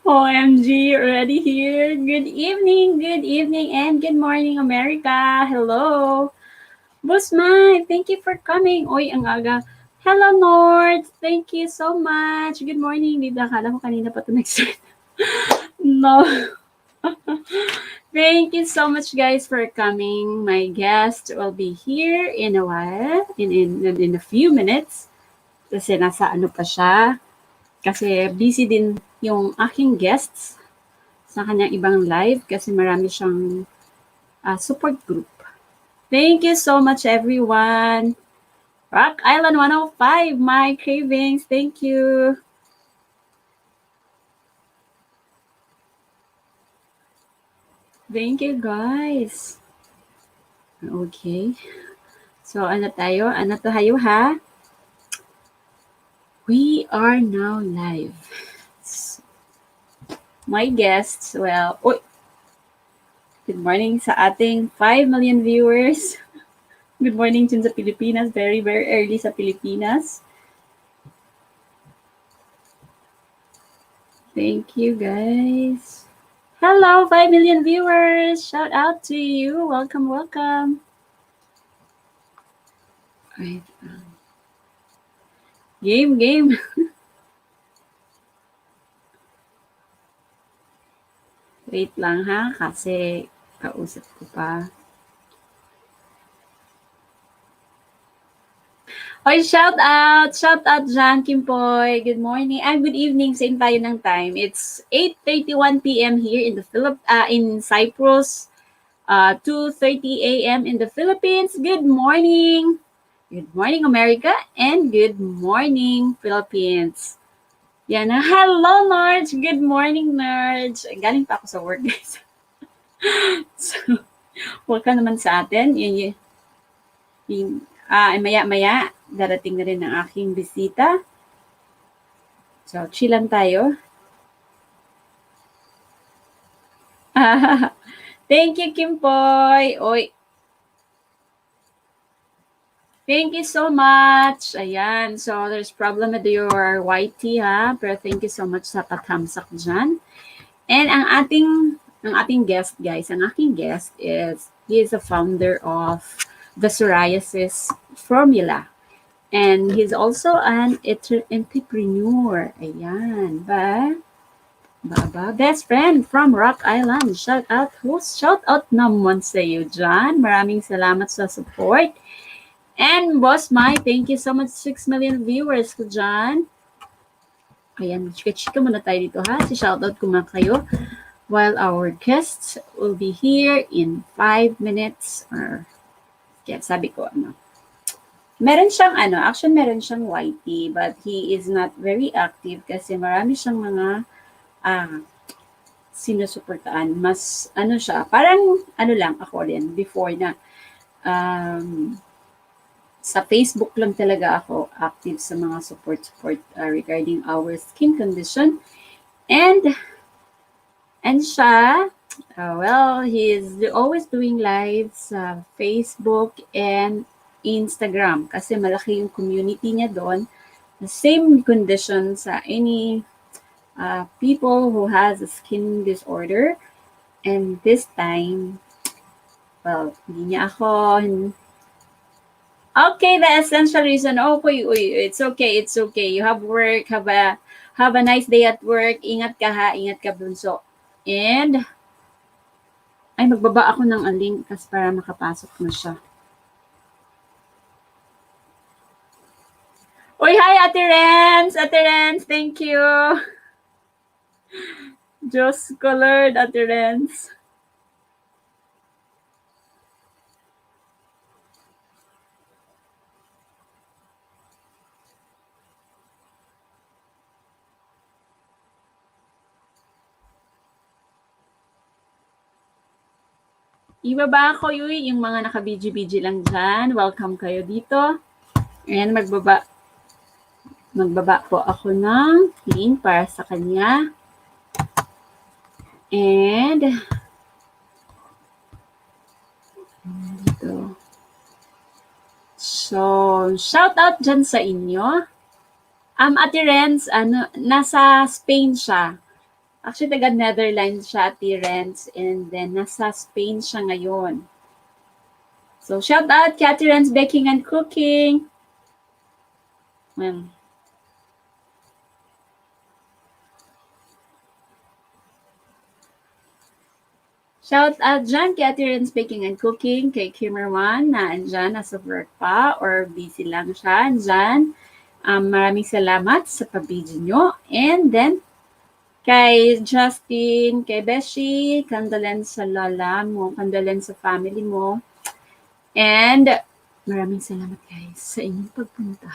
OMG, already here. Good evening, and good morning, America. Hello. Busmay, thank you for coming. Oy, ang aga. Hello, North. Thank you so much. Good morning. Dida, akala ko kanina pa ito nag-start. No. Thank you so much, guys, for coming. My guest will be here in a while, in a few minutes. Kasi nasa ano pa siya. Kasi busy din yung aking guests sa kanyang ibang live kasi marami siyang support group. Thank you so much, everyone. Rock Island 105, my cravings. Thank you. Thank you, guys. Okay. So, ano tayo? Ano tayo, ha? We are now live. My guests, well, good morning sa ating 5 million viewers. Good morning dyan sa Pilipinas. Very, very early sa Pilipinas. Thank you, guys. Hello, 5 million viewers. Shout out to you. Welcome, welcome. Right. Game. Wait lang ha, kasi kausap ko pa. Oy, shout out Jan Kimpoy. Good morning and good evening. Same tayo ng time. It's 8:31 p.m. here in the in Cyprus. 2:30 a.m. in the Philippines. Good morning. Good morning, America, and good morning, Philippines. Yan na. Hello, Narj. Good morning, Narj. Galing pa ako sa work, guys. So, welcome naman sa atin. Maya-maya, darating na rin ang aking bisita. So, chill lang tayo. Thank you, Kimpoy. Oy. Thank you so much. Ayan. So, there's problem with your YT, ha? Pero thank you so much sa patamsak dyan. And ang ating guest, guys, ang aking guest he is a founder of the Psoriasis Formula. And he's also an entrepreneur. Ayan. Best friend from Rock Island. Shout out naman sa iyo dyan. Maraming salamat sa support. And Boss Mike, thank you so much. 6 million viewers ko dyan. Ayan, chika-chika muna tayo dito ha. Shoutout ko mga kayo. While our guests will be here in 5 minutes. Or, kaya sabi ko, meron siyang meron siyang YT, but he is not very active kasi marami siyang mga sinusuportaan. Mas, siya, parang, lang ako rin, before na, sa Facebook lang talaga ako active sa mga support regarding our skin condition. And siya, he is always doing lives sa Facebook and Instagram kasi malaki yung community niya doon. The same condition sa any people who has a skin disorder. And this time, hindi niya ako... Okay, the essential reason. Okay, it's okay. You have work, have a nice day at work. Ingat ka ha, ingat ka bunso. And magbaba ako ng link kasi para makapasok na siya. Hi, Ate Renz, thank you. Just colored, Ate Renz. Ibaba ko yung mga naka-BG lang dyan. Welcome kayo dito. Ayan, magbaba po ako ng link para sa kanya. And dito. So, shout out dyan sa inyo. Ate Renz, nasa Spain siya. Actually, taga Netherlands siya, Ate Renz. And then, nasa Spain siya ngayon. So, shout out, Ate Renz Baking and Cooking. Well, shout out dyan kay Ate Renz Baking and Cooking, kay Kimmerman na andyan, nasa work pa, or busy lang siya, andyan. Maraming salamat sa pabidyo nyo. And then, kay Justin, kay Beshi, condolence sa lola mo, condolence sa family mo. And maraming salamat guys sa inyong pagpunta.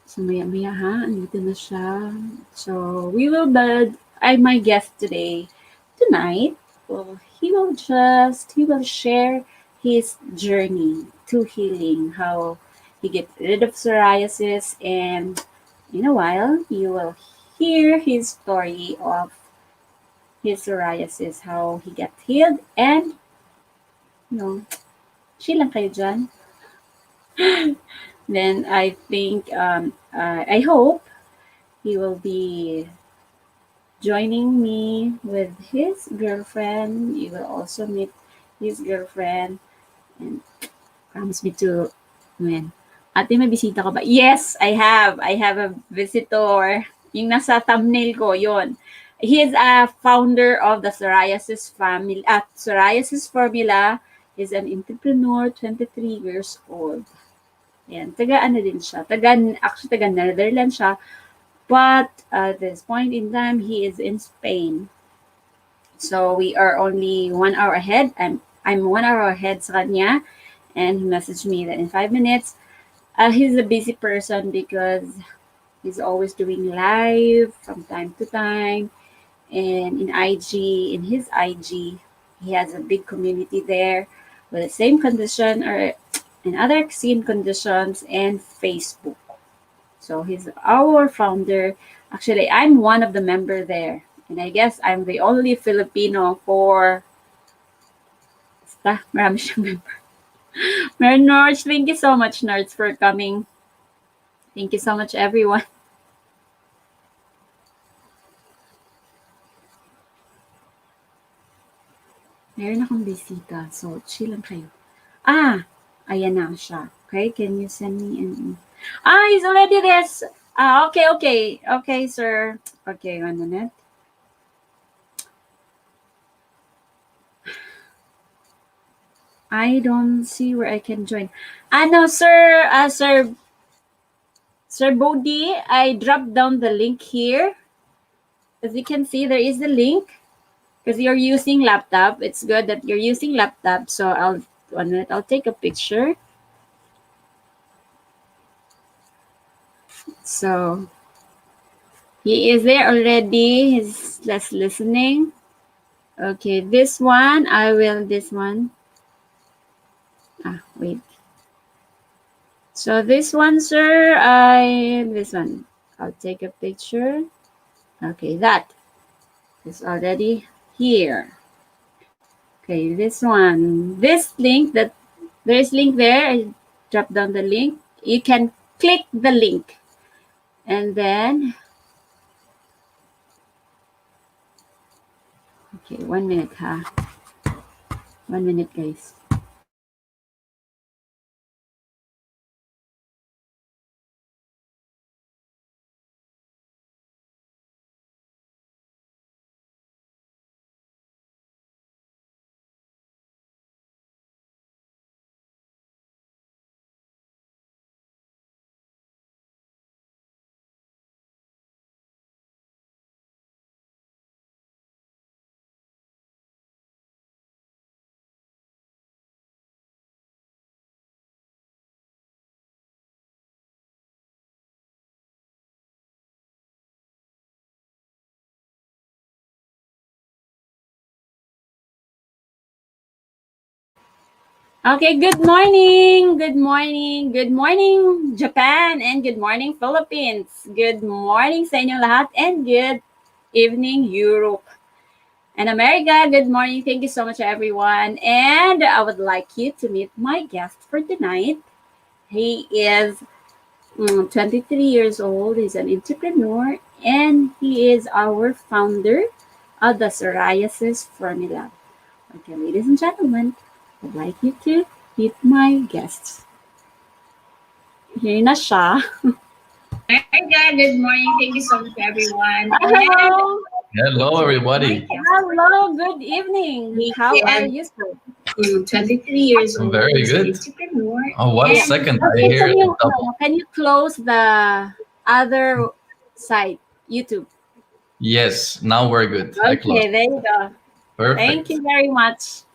So maya-maya ha, andito na siya. So we will my guest tonight, well, he will share his journey to healing, how he get rid of psoriasis, and in a while you will hear his story of his psoriasis, how he got healed, and chill lang kayo dyan. Then I think, I hope he will be joining me with his girlfriend. You will also meet his girlfriend. And promise me to, ate, may bisita ka ba? Yes, I have. I have a visitor. Yung nasa thumbnail ko, yon. He is a founder of the Psoriasis Formula. He's an entrepreneur, 23 years old. Yan, taga din siya. Taga Netherlands siya. But at this point in time, he is in Spain. So we are only 1 hour ahead. I'm 1 hour ahead sa kanya. And he messaged me that in 5 minutes. He's a busy person because he's always doing live from time to time. And in his IG, he has a big community there with the same condition or in other skin conditions, and Facebook. So he's our founder. Actually, I'm one of the member there. And I guess I'm the only Filipino for... marami siyang member. Nords, thank you so much, Nords, for coming. Thank you so much, everyone. Meron akong bisita. So, chill lang kayo. Ayan na siya. Okay, can you send me an... he's already there. Okay. Okay, sir. Okay, 1 minute. I don't see where I can join. No, sir. Sir Beaudi, I dropped down the link here. As you can see, there is the link. Because you're using laptop. It's good that you're using laptop. So 1 minute, I'll take a picture. So he is there already. He's just listening. Okay, this one. Wait. So this one, sir, this one. I'll take a picture. Okay, that is already here. Okay, this one. This link, that there's link there. I drop down the link. You can click the link. And then, okay, 1 minute, 1 minute, guys. Okay, good morning, Japan, and good morning, Philippines. Good morning sa inyong lahat, and good evening, Europe and America. Good morning. Thank you so much, everyone. And I would like you to meet my guest for tonight. He is 23 years old. He's an entrepreneur, and he is our founder of the Psoriasis Formula. Okay, ladies and gentlemen, I'd like you to meet my guests. Here na siya. Hi, guys. Good morning. Thank you so much, everyone. And Hello. Hello, everybody. Hello. Good evening. How are weekend, you, sir? 23 years I'm old, very is an good. entrepreneur. Oh, one And second. I Okay, hear can a you double. can you close the other site, YouTube? Yes, now we're good. I closed. Okay, there you go. Thank Perfect. you very much.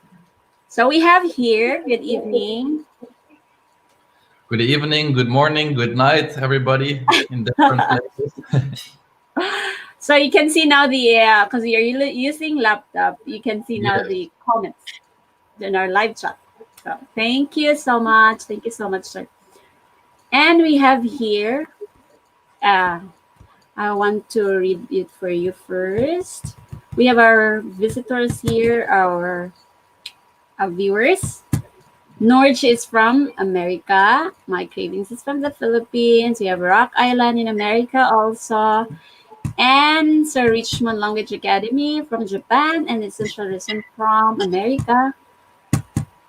So we have here, good evening. Good evening, good morning, good night, everybody in different places. So you can see now the because you're using laptop, you can see now Yes, the comments in our live chat. So thank you so much. Thank you so much, sir. And we have here, uh, I want to read it for you first. We have our visitors here, our viewers. Norge is from America. My Cravings is from the Philippines. We have Rock Island in America also. And Sir Richmond Language Academy from Japan. And Essential Reason from America.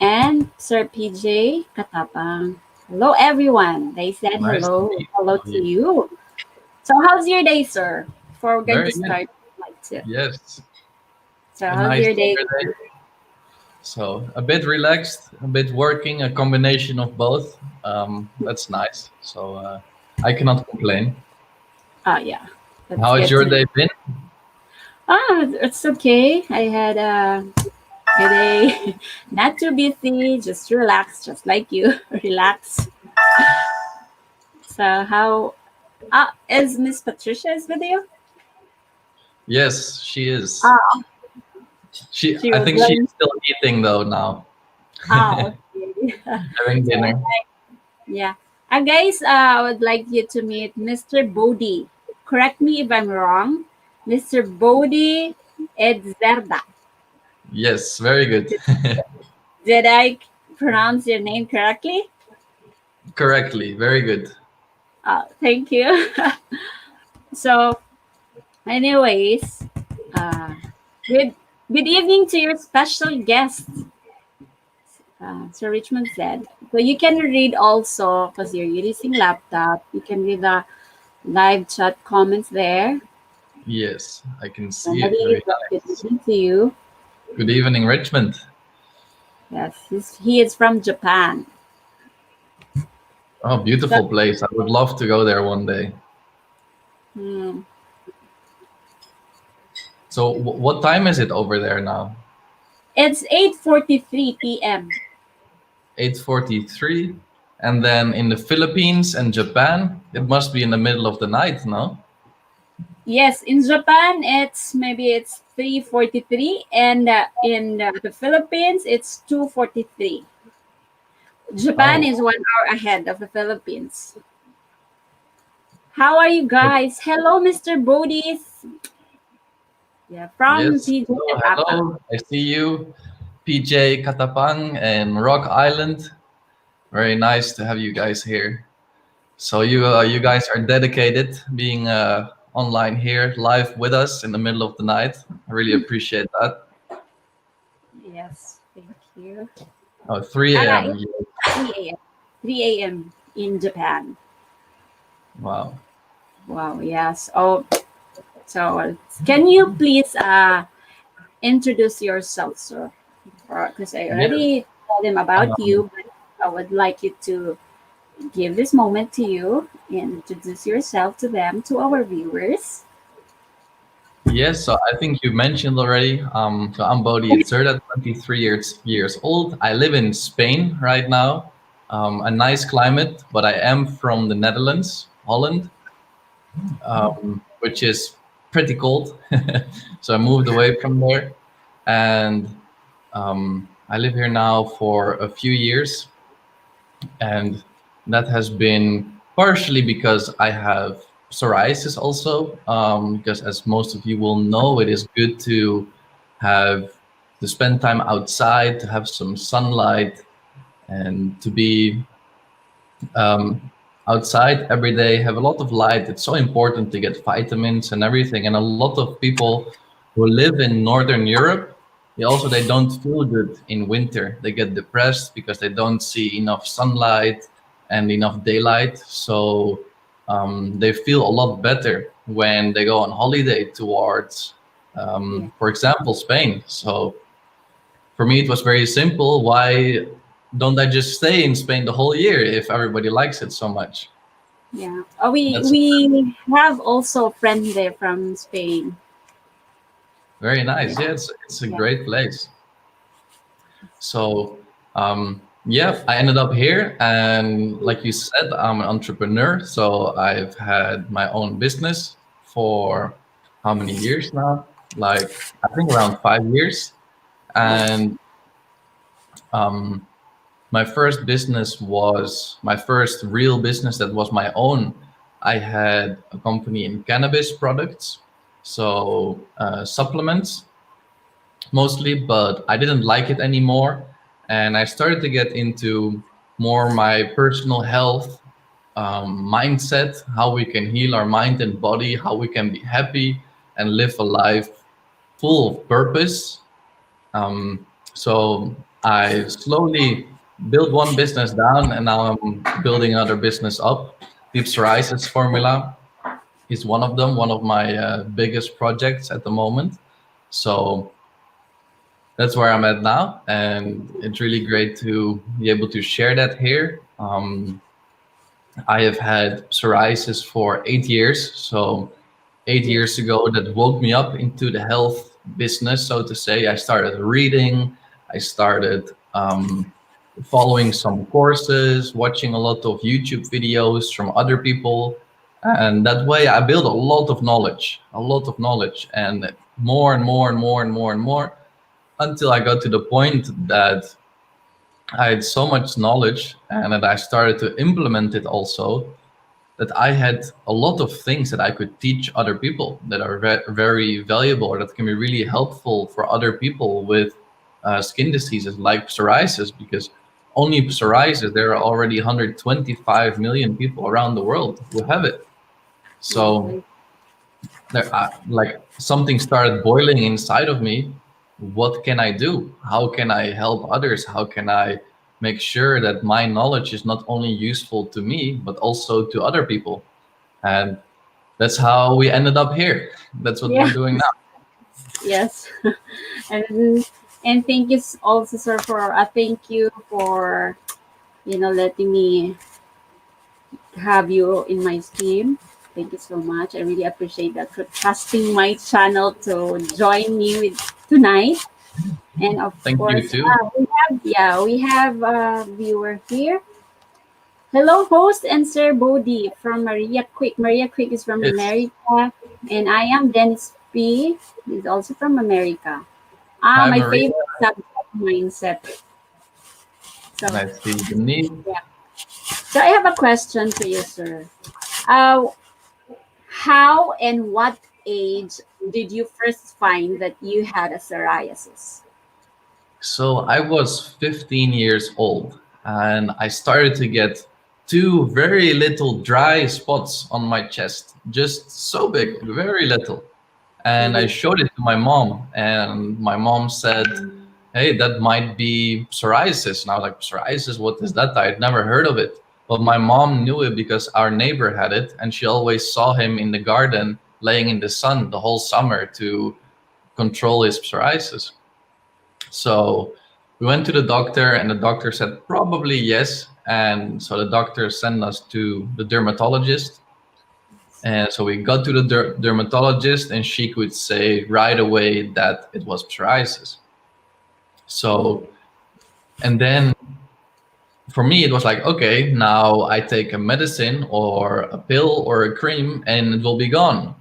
And Sir PJ Katapang. Hello, everyone. They said nice to hello. meet Hello to you. you. So, how's your day, sir? Before we're going Very to good. start, I'd like to. Yes, So, a how's nice your day? Saturday. So a bit relaxed, a bit working, a combination of both. That's nice. So I cannot complain. Oh, yeah. That's How has good your to know. day been? It's okay. I had a day not too busy, just relax, just like you. Relax. So, how is Miss Patricia is with you? Yes, she is. Ah, she I was think she's learning. still eating though now, Okay. having So, dinner. yeah. Guys, I would like you to meet Mr. Beaudi. Correct me if I'm wrong. Mr. Beaudi Edzerda. Yes, very good. Did I pronounce your name correctly? Correctly, very good. Thank you. So, anyways, uh, good good evening to your special guest, Sir Richmond said. So you can read also because you're using laptop. You can read the live chat comments there. Yes, I can see it. Normally, Very good nice. evening to you. Good evening, Richmond. Yes, he is from Japan. Oh, So, beautiful place. I would love to go there one day. hmm, So, what time is it over there now? it's 8:43 p.m. 8:43. And then in the Philippines and Japan, it must be in the middle of the night, no? Yes, in Japan it's 3:43, and in the Philippines it's 2:43. Japan Oh, is 1 hour ahead of the Philippines. How are you guys? Hello, Mr. Bodis. Yeah, from yes. PJ Hello, Katapa. hello. I see you, PJ Katapang and Rock Island. Very nice to have you guys here. So you guys are dedicated being online here live with us in the middle of the night. I really appreciate that. Yes, thank you. Oh, 3 a.m. It's 3 a.m. 3 a.m. in Japan. Wow. Wow, yes. Oh, so can you please introduce yourself, sir? Because I Yes. already told them about Um, you, but I would like you to give this moment to you and introduce yourself to them, to our viewers. yes. So I think you mentioned already. So I'm Beaudi Edzerda, 23 years old. I live in Spain right now. A nice climate, but I am from the Netherlands, Holland, which is pretty cold. So I moved away from there, and I live here now for a few years, and that has been partially because I have psoriasis also. Because as most of you will know, it is good have to spend time outside, to have some sunlight, and to be outside every day, have a lot of light. It's so important to get vitamins and everything. And a lot of people who live in Northern Europe, they don't feel good in winter. They get depressed because they don't see enough sunlight and enough daylight. So they feel a lot better when they go on holiday towards, Yeah. for example, Spain. So for me, it was very simple. Why don't I just stay in Spain the whole year if everybody likes it so much? Yeah. We That's we have also a friend there from Spain. very Yeah. nice. Yeah, it's a Yeah. great place. So, yeah, I ended up here, and like you said, I'm an entrepreneur. So I've had my own business for how many years now? Like I think around 5 years. Oh, And um, my first business was my first real business that was my own. I had a company in cannabis products, so supplements mostly, but I didn't like it anymore. And I started to get into more my personal health mindset, how we can heal our mind and body, how we can be happy and live a life full of purpose. So I slowly built one business down, and now I'm building another business up. The Psoriasis Formula is one of them, one of my biggest projects at the moment. So that's where I'm at now, and it's really great to be able to share that here. I have had psoriasis for 8 years, so 8 years ago that woke me up into the health business, so to say. I started reading, I started following some courses, watching a lot of YouTube videos from other people, and that way I built a lot of knowledge, and more and more and more and more and more until I got to the point that I had so much knowledge and that I started to implement it also, that I had a lot of things that I could teach other people that are very valuable or that can be really helpful for other people with skin diseases like psoriasis, because only psoriasis, there are already 125 million people around the world who have it. So yeah. like something started boiling inside of me. What can I do? How can I help others? How can I make sure that my knowledge is not only useful to me but also to other people? And that's how we ended up here. That's what we're Yeah. doing now. Yes. and and thank you also, sir, for thank you for letting me have you in my team. Thank you so much. I really appreciate that for trusting my channel to join me with tonight. And of Thank you course, too. we have a viewer here. Hello, host and Sir Bodhi from Maria Quick. Maria Quick is from Yes. America, and I am Dennis P. He's also from America. Hi, My Maria. favorite subject, mindset. So, And I see Denise. yeah. So I have a question to you, sir. Uh, how and what age did you first find that you had a psoriasis? So I was 15 years old and I started to get two very little dry spots on my chest, just so big, very little. And I Mm-hmm. showed it to my mom, and my mom said, "Hey, that might be psoriasis." And I was like, "Psoriasis? What is that? I'd never heard of it." But my mom knew it because our neighbor had it, and she always saw him in the garden laying in the sun the whole summer to control his psoriasis. So we went to the doctor, and the doctor said probably yes. And so the doctor sent us to the dermatologist. And so we got to the dermatologist, and she could say right away that it was psoriasis. Oh, So, and then for me, it was like, okay, now I take a medicine or a pill or a cream and it will be gone.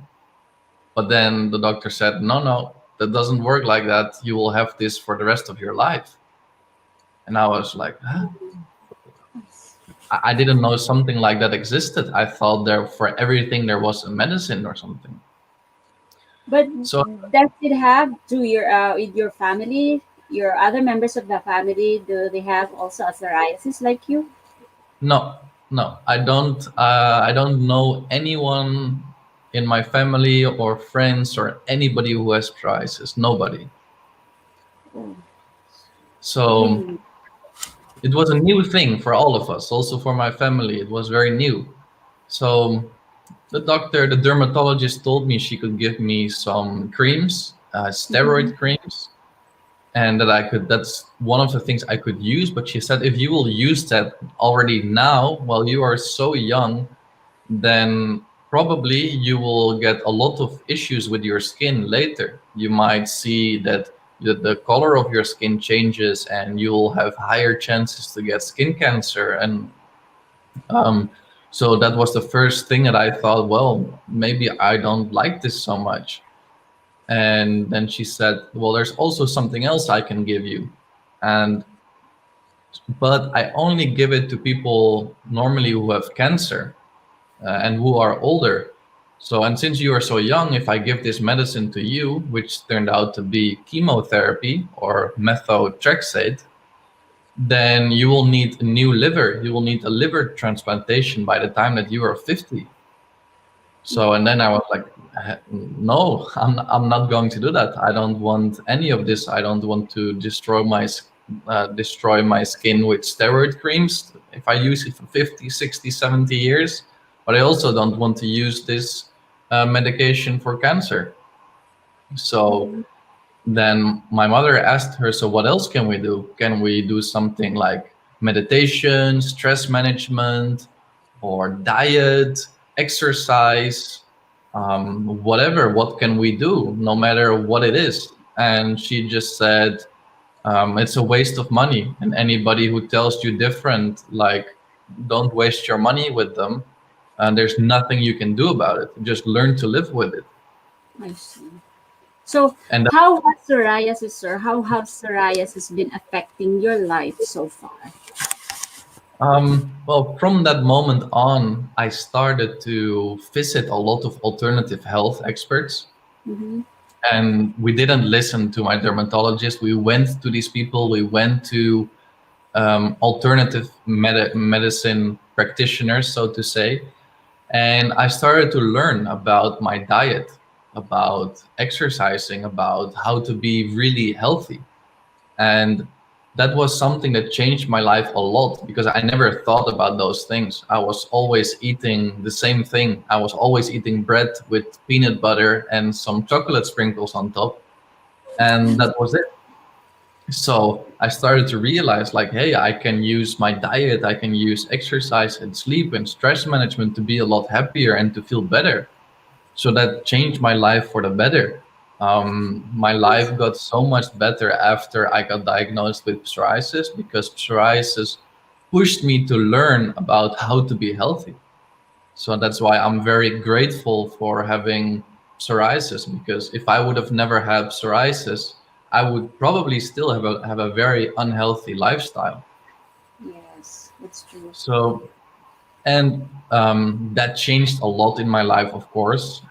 But then the doctor said, no, no, that doesn't work like that. You will have this for the rest of your life. And I was like, huh? I didn't know something like that existed. I thought there for everything there was a medicine or something. but So does it have to your with your family, your other members of the family? Do they have also a psoriasis like you? no, No, I don't. I don't know anyone in my family or friends or anybody who has psoriasis. Nobody. Oh, So really? it was a new thing for all of us. Also for my family, it was very new. So the doctor, the dermatologist, told me she could give me some creams, Mhm. steroid creams, and that I could. That's one of the things I could use. But she said, if you will use that already now, while you are so young, then probably you will get a lot of issues with your skin later. You might see that the color of your skin changes, and you'll have higher chances to get skin cancer. And um, so that was the first thing that I thought, well, maybe I don't like this so much. And then she said, well, there's also something else I can give you. And but I only give it to people normally who have cancer and who are older. So, and since you are so young, if I give this medicine to you, which turned out to be chemotherapy or methotrexate, then you will need a new liver. You will need a liver transplantation by the time that you are 50. So, and then I was like, no, I'm not going to do that. I don't want any of this. I don't want to destroy my skin with steroid creams if I use it for 50, 60, 70 years. But I also don't want to use this medication for cancer. So Mhm. then my mother asked her, so what else can we do? Can we do something like meditation, stress management, or diet, exercise, whatever? What can we do, no matter what it is? And she just said, it's a waste of money. And anybody who tells you different, like, don't waste your money with them. And there's nothing you can do about it. Just learn to live with it. I see. So, And how has psoriasis, sir? How has psoriasis been affecting your life so far? Well, from that moment on, I started to visit a lot of alternative health experts, Mm-hmm. and we didn't listen to my dermatologist. We went to these people. We went to alternative medicine practitioners, so to say, and I started to learn about my diet, about exercising, about how to be really healthy. And that was something that changed my life a lot because I never thought about those things. I was always eating the same thing. I was always eating bread with peanut butter and some chocolate sprinkles on top. And that was it. So I started to realize, like, hey, I can use my diet, I can use exercise and sleep and stress management to be a lot happier and to feel better. So that changed my life for the better. My life got so much better after I got diagnosed with psoriasis because psoriasis pushed me to learn about how to be healthy. So that's why I'm very grateful for having psoriasis, because if I would have never had psoriasis, I would probably still have a very unhealthy lifestyle. Yes, that's true. So, and that changed a lot in my life, of course.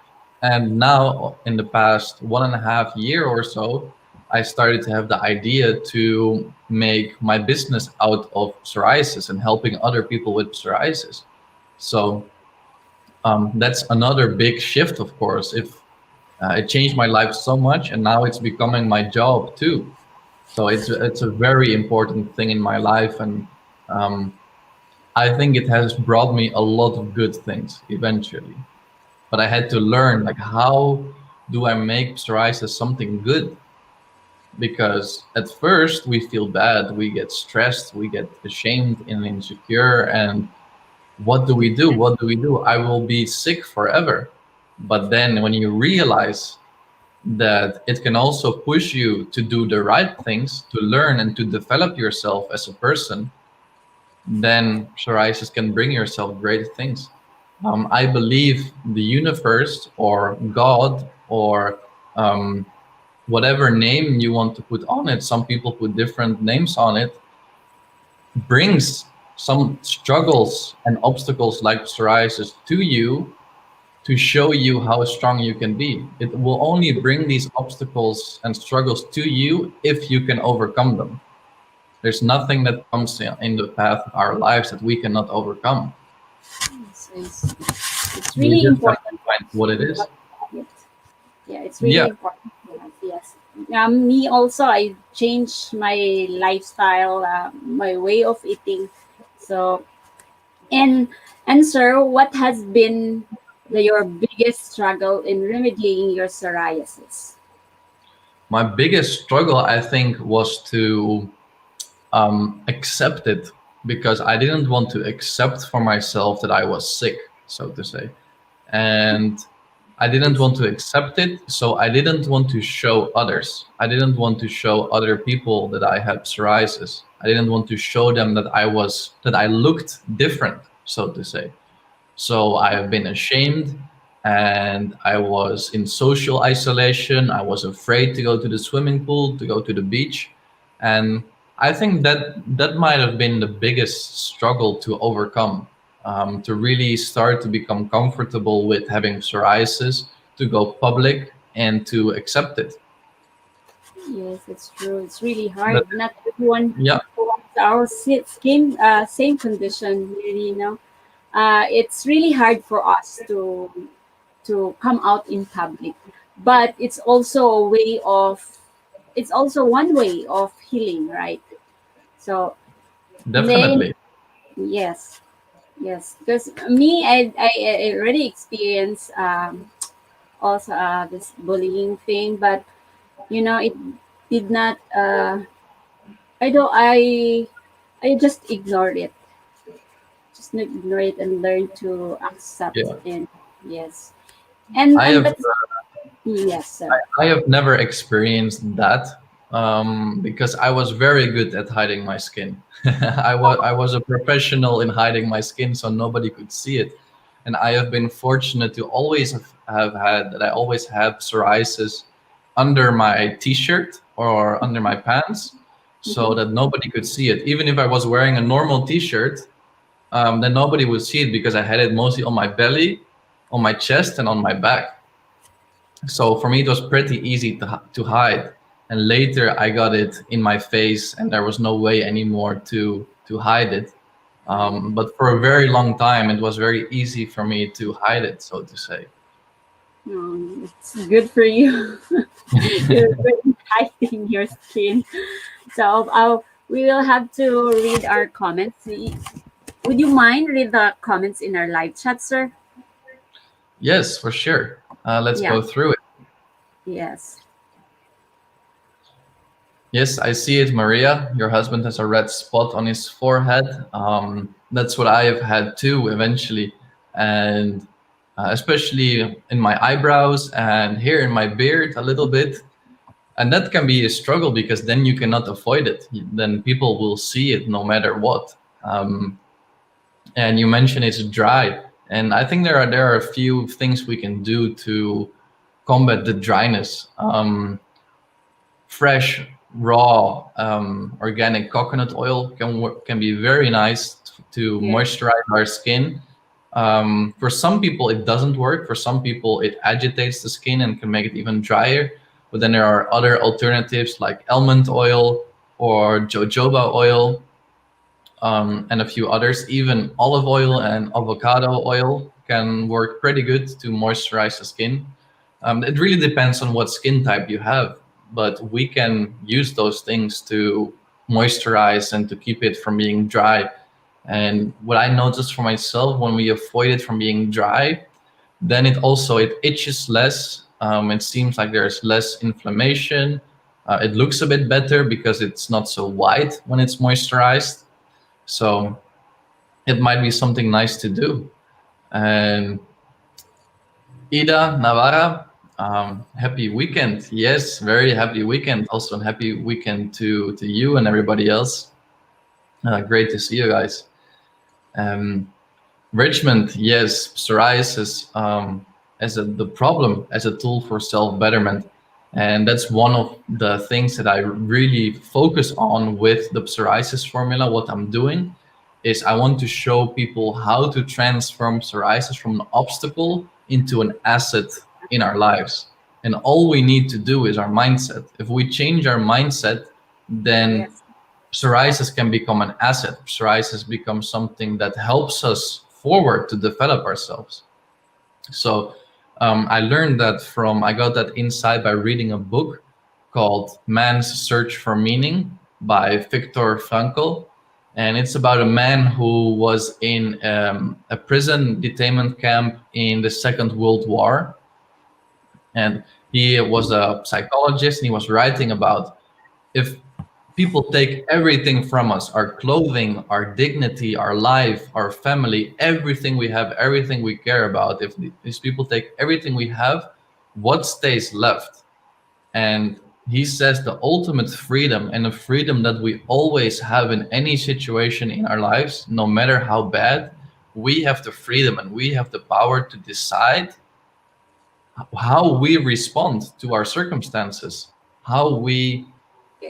And now, in the past 1.5 year or so, I started to have the idea to make my business out of psoriasis and helping other people with psoriasis. So that's another big shift, of course. If it changed my life so much, and now it's becoming my job too. So it's a very important thing in my life, and um, I think it has brought me a lot of good things eventually. But I had to learn, like, how do I make psoriasis something good? Because at first we feel bad, we get stressed, we get ashamed and insecure, and what do we do? What do we do? I will be sick forever. But then when you realize that it can also push you to do the right things, to learn and to develop yourself as a person, then psoriasis can bring yourself great things. I believe the universe or God or um, whatever name you want to put on it, some people put different names on it, brings some struggles and obstacles like psoriasis to you to show you how strong you can be. It will only bring these obstacles and struggles to you if you can overcome them. There's nothing that comes in the path of our lives that we cannot overcome. It's We really just have to important find what it to is. have it. Yeah, it's really Yeah, important to have. Yes. Me also, I changed my lifestyle, my way of eating. So, and sir, what has been your biggest struggle in remedying your psoriasis? my biggest struggle, I think, was to accept it, because I didn't want to accept for myself that I was sick, so to say. And I didn't want to accept it, so I didn't want to show others. I didn't want to show other people that I had psoriasis. I didn't want to show them that I looked different, so to say. So I have been ashamed, and I was in social isolation. I was afraid to go to the swimming pool, to go to the beach. And I think that that might have been the biggest struggle to overcome, to really start to become comfortable with having psoriasis, to go public and to accept it. Yes, it's true. It's really But hard. Not everyone yeah, who has our skin, same condition, really, it's really hard for us to come out in public, but it's also one way of healing, right? So then, definitely. yes, yes, because me, I already experienced also this bullying thing, but it did not. I don't. I just ignored it. Just ignore it and learn to accept. Yeah. And yes, and I and have that's yes, sir. I have never experienced that, because I was very good at hiding my skin. I was a professional in hiding my skin, so nobody could see it. And I have been fortunate to always have had that. I always have psoriasis under my t-shirt or under my pants, so Mhm. that nobody could see it. Even if I was wearing a normal t-shirt, then nobody would see it, because I had it mostly on my belly, on my chest, and on my back. So for me, it was pretty easy to hide. And later, I got it in my face, and there was no way anymore to hide it. Right. But for a very long time, it was very easy for me to hide it, so to say. It's good for you. You're good at hiding your skin. So we will have to read our comments. Would you mind read the comments in our live chat, sir? Yes, for sure. Let's Yeah. go through it. Yes. Yes, I see it, Maria. Your husband has a red spot on his forehead. That's what I have had too, eventually. And especially in my eyebrows and here in my beard, a little bit. And that can be a struggle, because then you cannot avoid it. Then people will see it no matter what. And you mentioned it's dry. And I think there are a few things we can do to combat the dryness. Fresh, raw, organic coconut oil can be very nice to Yes. moisturize our skin. For some people, it doesn't work. For some people, it agitates the skin and can make it even drier. But then there are other alternatives like almond oil or jojoba oil, and a few others. Even olive oil and avocado oil can work pretty good to moisturize the skin. It really depends on what skin type you have, but we can use those things to moisturize and to keep it from being dry. And what I noticed for myself, when we avoid it from being dry, then it itches less. It seems like there's less inflammation. It looks a bit better because it's not so white when it's moisturized. So it might be something nice to do. And Ida Navarra, happy weekend. Yes, very happy weekend. Also, happy weekend to you and everybody else. Great to see you guys. Um, Richmond, yes, psoriasis, as the problem, as a tool for self betterment. And that's one of the things that I really focus on with the psoriasis formula. What I'm doing is I want to show people how to transform psoriasis from an obstacle into an asset in our lives. And all we need to do is our mindset. If we change our mindset, then Yes. psoriasis can become an asset. Psoriasis becomes something that helps us forward to develop ourselves. So I got that insight by reading a book called Man's Search for Meaning by Viktor Frankl. And it's about a man who was in a prison detainment camp in the Second World War. And he was a psychologist, and he was writing about, if people take everything from us, our clothing, our dignity, our life, our family, everything we have, everything we care about, if these people take everything we have, what stays left? And he says the ultimate freedom, and a freedom that we always have in any situation in our lives, no matter how bad, we have the freedom and we have the power to decide how we respond to our circumstances, how we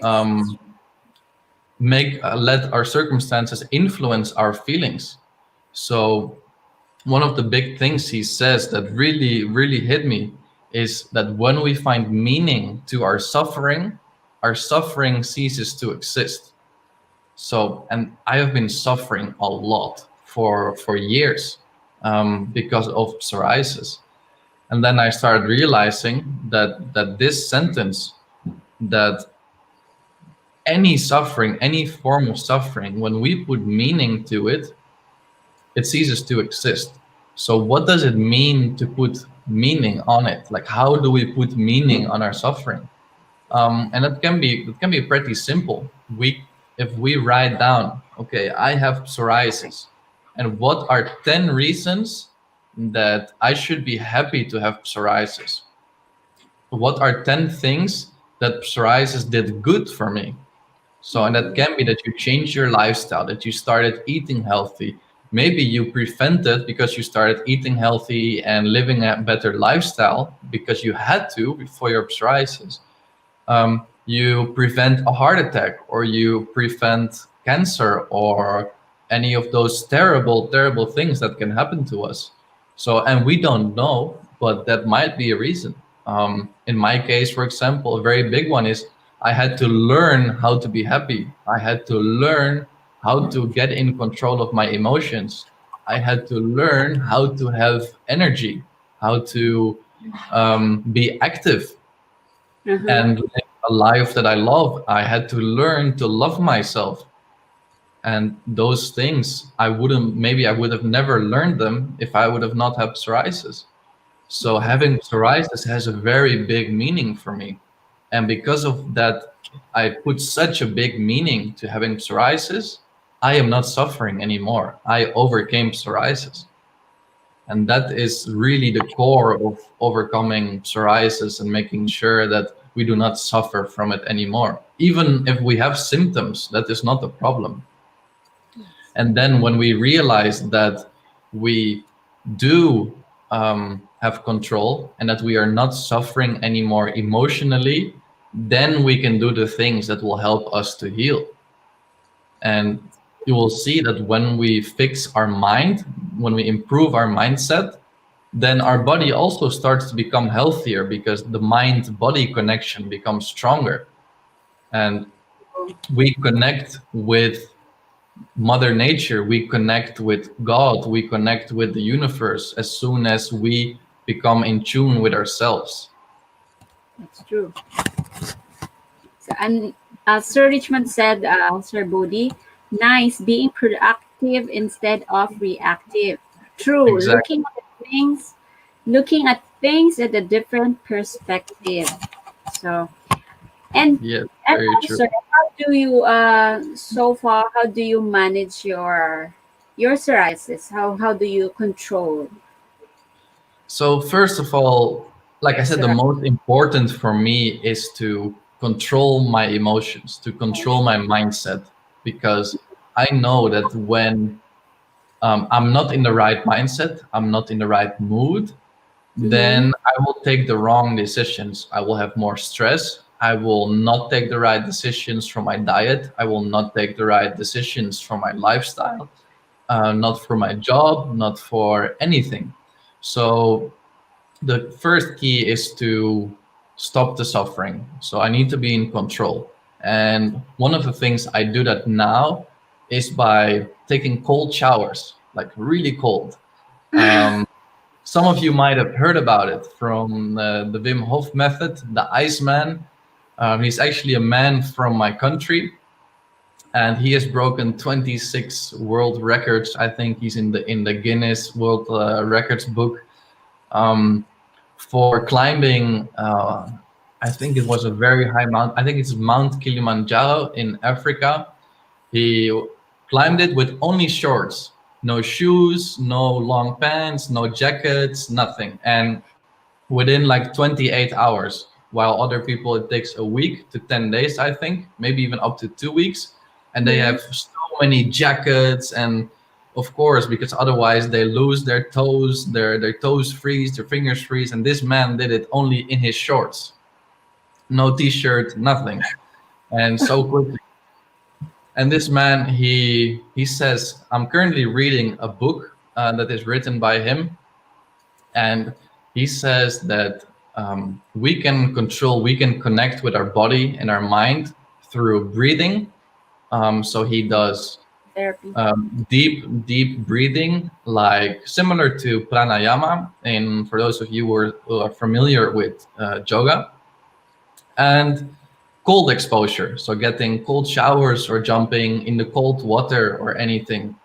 um, let our circumstances influence our feelings. So one of the big things he says that really hit me is that when we find meaning to our suffering ceases to exist. So, and I have been suffering a lot for years because of psoriasis. And then I started realizing that this sentence, that any suffering, any form of suffering, when we put meaning to it, it ceases to exist. So what does it mean to put meaning on it? Like, how do we put meaning on our suffering? And it can be pretty simple. If we write down, okay, I have psoriasis, and what are 10 reasons that I should be happy to have psoriasis? What are 10 things that psoriasis did good for me? So, and that can be that you change your lifestyle, that you started eating healthy. Maybe you prevented because you started eating healthy and living a better lifestyle because you had to for your psoriasis. You prevent a heart attack, or you prevent cancer, or any of those terrible things that can happen to us. So, and we don't know, but that might be a reason. In my case, for example, a very big one is I had to learn how to be happy. I had to learn how to get in control of my emotions. I had to learn how to have energy, how to be active and live a life that I love. I had to learn to love myself. And those things, maybe I would have never learned them if I would have not had psoriasis. So having psoriasis has a very big meaning for me. And because of that, I put such a big meaning to having psoriasis. I am not suffering anymore. I overcame psoriasis. And that is really the core of overcoming psoriasis and making sure that we do not suffer from it anymore. Even if we have symptoms, that is not a problem. And then when we realize that we do have control and that we are not suffering anymore emotionally, then we can do the things that will help us to heal. And you will see that when we fix our mind, when we improve our mindset, then our body also starts to become healthier because the mind-body connection becomes stronger. And we connect with Mother Nature, we connect with God, we connect with the universe as soon as we become in tune with ourselves. That's true. So, and Sir Richmond said, Sir Beaudi, nice being proactive instead of reactive. True. Exactly. Looking at things at a different perspective. So, and Yes, and very true. also, how do you so far? How do you manage your psoriasis? How do you control So first of all, like I your said, the psoriasis? most important for me is to control my emotions, to control my mindset, because I know that when I'm not in the right mindset, I'm not in the right mood, Mm-hmm. then I will take the wrong decisions. I will have more stress. I will not take the right decisions for my diet. I will not take the right decisions for my lifestyle, not for my job, not for anything. So the first key is to stop the suffering. So I need to be in control. And one of the things I do that now is by taking cold showers. like really cold. Um, some of you might have heard about it from the Wim Hof method, the Iceman. He's actually a man from my country, and he has broken 26 world records. I think he's in the Guinness World Records book um, for climbing. I think it was a very high mount. I think it's Mount Kilimanjaro in Africa. He climbed it with only shorts, no shoes, no long pants, no jackets, nothing. And within like 28 hours, while other people it takes a week to 10 days, I think, maybe even up to 2 weeks. And they have Yes. so many jackets, and of course, because otherwise they lose their toes, their toes freeze, their fingers freeze. And this man did it only in his shorts, no t-shirt, nothing, and so quickly. And this man, he says, I'm currently reading a book that is written by him, and he says that we can control, we can connect with our body and our mind through breathing. So he does Therapy. deep breathing, like similar to pranayama. And for those of you who are familiar with yoga, and cold exposure, so getting cold showers or jumping in the cold water or anything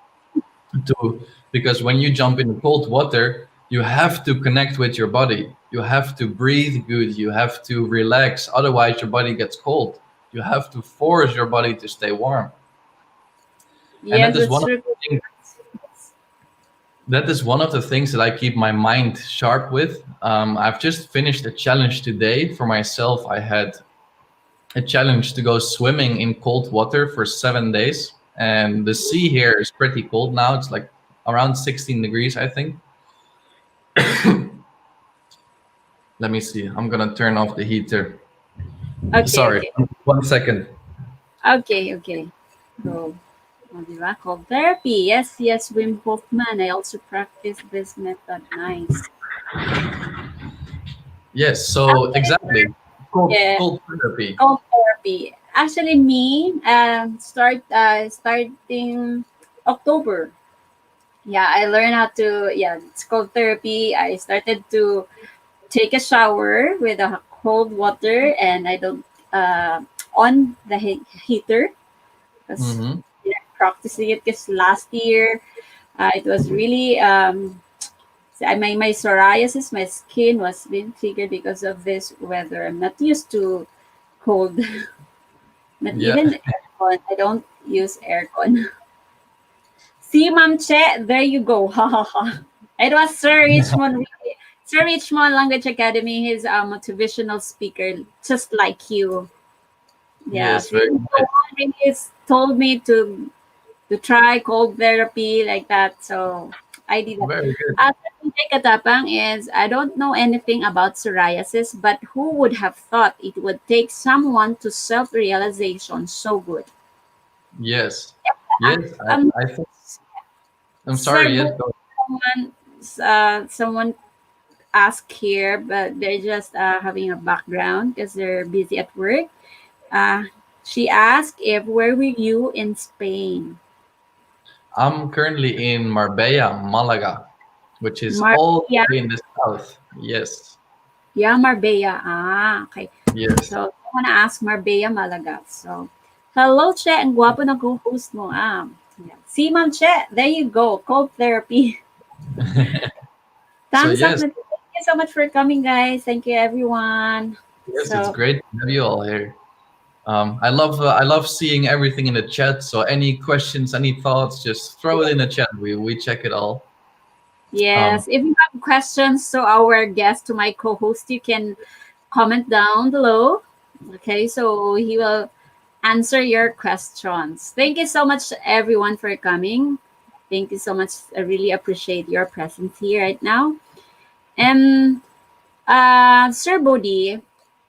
to, because when you jump in cold water, you have to connect with your body, you have to breathe good, you have to relax, otherwise your body gets cold. You have to force your body to stay warm. And Yes, that's true. that is one of the things that I keep my mind sharp with. I've just finished a challenge today for myself. I had a challenge to go swimming in cold water for 7 days. And the sea here is pretty cold now. It's like around 16 degrees, I think. Let me see. I'm going to turn off the heater. Okay, Sorry, okay. 1 second. Okay, okay. Go. Oh, diba? Cold therapy. Yes, yes, Wim Hofman. I also practice this method. Nice. Yes, so exactly. Yeah, Cold therapy. cold therapy. Actually, me, starting October. Yeah, I learned how to, yeah, it's cold therapy. I started to take a shower with a cold water, and I don't on the heater, because Hmm. practicing it, because last year it was really my psoriasis, my skin was being triggered because of this weather. I'm not used to cold. Not Yeah. even aircon. I don't use aircon. See, Ma'am Che, there you go. Ha ha ha. It was Sir Richmond Language Academy. He's a motivational speaker, just like you. Yeah, Yes, see, very no nice. one really told me to try cold therapy like that. So I did that. Very good. Katapang is, I don't know anything about psoriasis, but who would have thought it would take someone to self-realization so good? Yes. Uh, Yes, um, I think, I'm Sir, sorry, yes, but go. someone asked here, but they're just having a background because they're busy at work. Uh, she asked if where were you in Spain? I'm currently in Marbella, Malaga, which is all Marbella. the way in the south. Yes. Yeah, Marbella. Ah, okay. Yes. So, I want to ask Marbella Malaga. So, hello, Che. Ang guwapo na co-host mo. Yeah. See, Ma'am Che, there you go. Cold therapy. So Thumbs up. yes, Thank you so much for coming, guys. Thank you, everyone. yes, it's So, great to have you all here. I love seeing everything in the chat. So any questions, any thoughts, just throw it in the chat. We check it all. Um, yes, if you have questions to our guest, to my co-host, you can comment down below. Okay, so he will answer your questions. Thank you so much, everyone, for coming. Thank you so much. I really appreciate your presence here right now. And Sir Bodhi,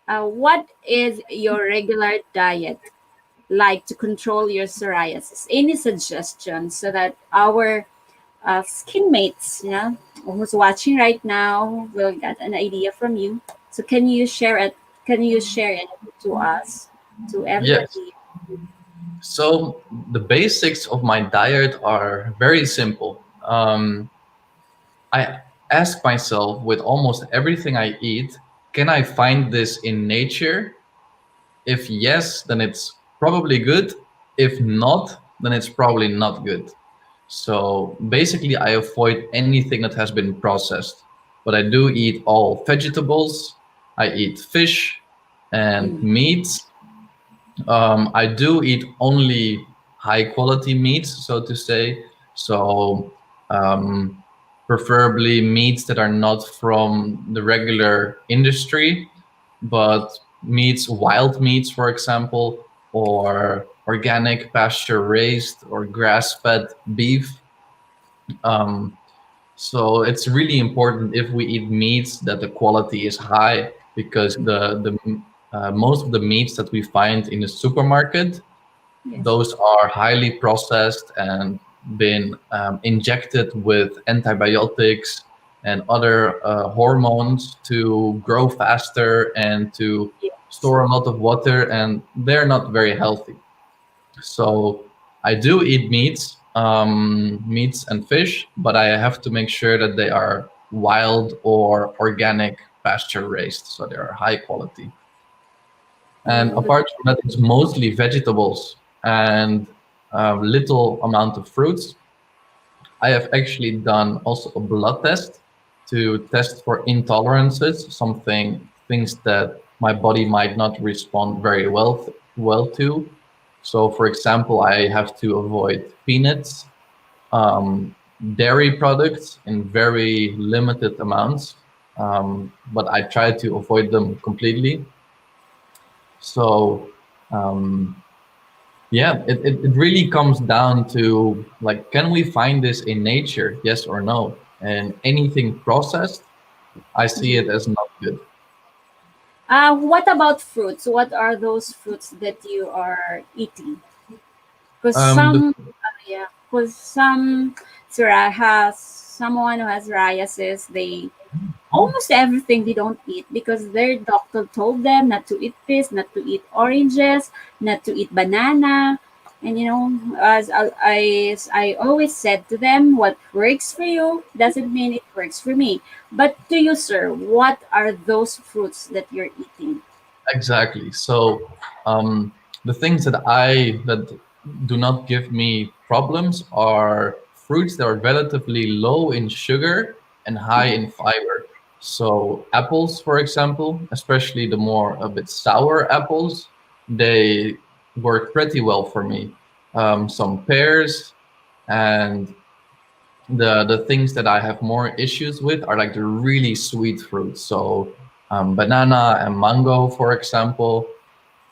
what is your regular diet like to control your psoriasis? Any suggestions so that our skin mates, who's watching right now, will get an idea from you. So can you share it? Can you share it to us, to yes. everybody? So the basics of my diet are very simple. um, I ask myself with almost everything I eat, can I find this in nature? If yes, then it's probably good. If not, then it's probably not good. So basically, I avoid anything that has been processed. But I do eat all vegetables, I eat fish and Mm. meats. I do eat only high quality meats, so to say. So, um, preferably meats that are not from the regular industry, but meats, wild meats, for example, or organic pasture raised or grass fed beef. Um, so it's really important if we eat meats that the quality is high because the most of the meats that we find in the supermarket, Yes. those are highly processed and been injected with antibiotics and other hormones to grow faster and to Yes. store a lot of water, and they're not very healthy. So I do eat meats and fish, but I have to make sure that they are wild or organic, pasture raised, so they are high quality. And Good. apart from that, it's mostly vegetables and little amount of fruits. I have actually done also a blood test to test for intolerances, something things that my body might not respond very well to. So, for example, I have to avoid peanuts, dairy products in very limited amounts, but I try to avoid them completely. So, um, yeah, it really comes down to like, can we find this in nature? Yes or no? And anything processed, I see Mhm. it as not good. What about fruits? What are those fruits that you are eating? Because The some, yeah, because some has someone who has psoriasis, they almost everything they don't eat because their doctor told them not to eat this, not to eat oranges, not to eat banana. And as I always said to them, what works for you doesn't mean it works for me. But to you, sir, what are those fruits that you're eating? Exactly. So the things that do not give me problems are fruits that are relatively low in sugar and high Mhm. in fiber. So apples, for example, especially the more a bit sour apples, they work pretty well for me. Some pears, and the things that I have more issues with are like the really sweet fruits. So banana and mango, for example,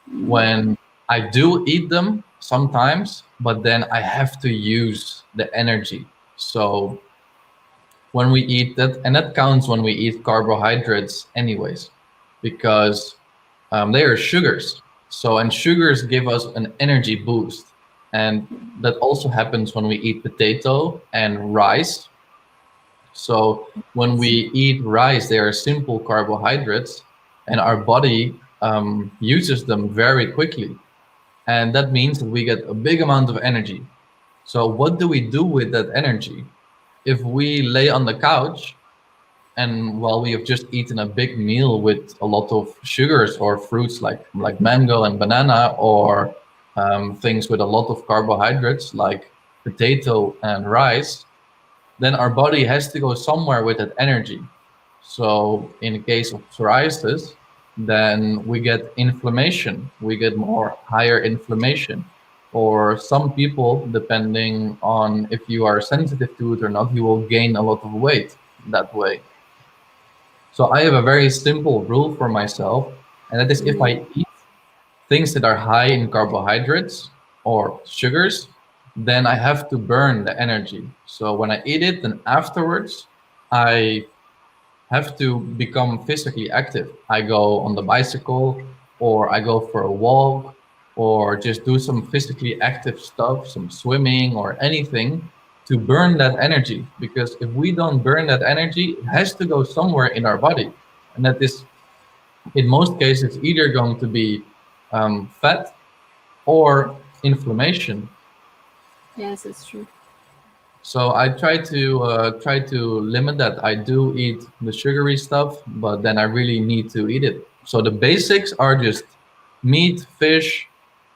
Mm. when I do eat them sometimes, but then I have to use the energy. So when we eat that, and that counts when we eat carbohydrates, anyways, because they are sugars. So, and sugars give us an energy boost. And that also happens when we eat potato and rice. So when we eat rice, they are simple carbohydrates, and our body uses them very quickly. And that means that we get a big amount of energy. So what do we do with that energy? If we lay on the couch and while we have just eaten a big meal with a lot of sugars or fruits like mango and banana, or things with a lot of carbohydrates like potato and rice, then our body has to go somewhere with that energy. So in the case of psoriasis, then we get inflammation. We get more higher inflammation. Or some people, depending on if you are sensitive to it or not, you will gain a lot of weight that way. So I have a very simple rule for myself, and that is if Mm. I eat things that are high in carbohydrates or sugars, then I have to burn the energy. So when I eat it, then afterwards, I have to become physically active. I go on the bicycle, or I go for a walk, or just do some physically active stuff, some swimming or anything to burn that energy. Because if we don't burn that energy, it has to go somewhere in our body. And that is, in most cases, either going to be fat or inflammation. Yes, it's true. So I try to limit that. I do eat the sugary stuff, but then I really need to eat it. So the basics are just meat, fish,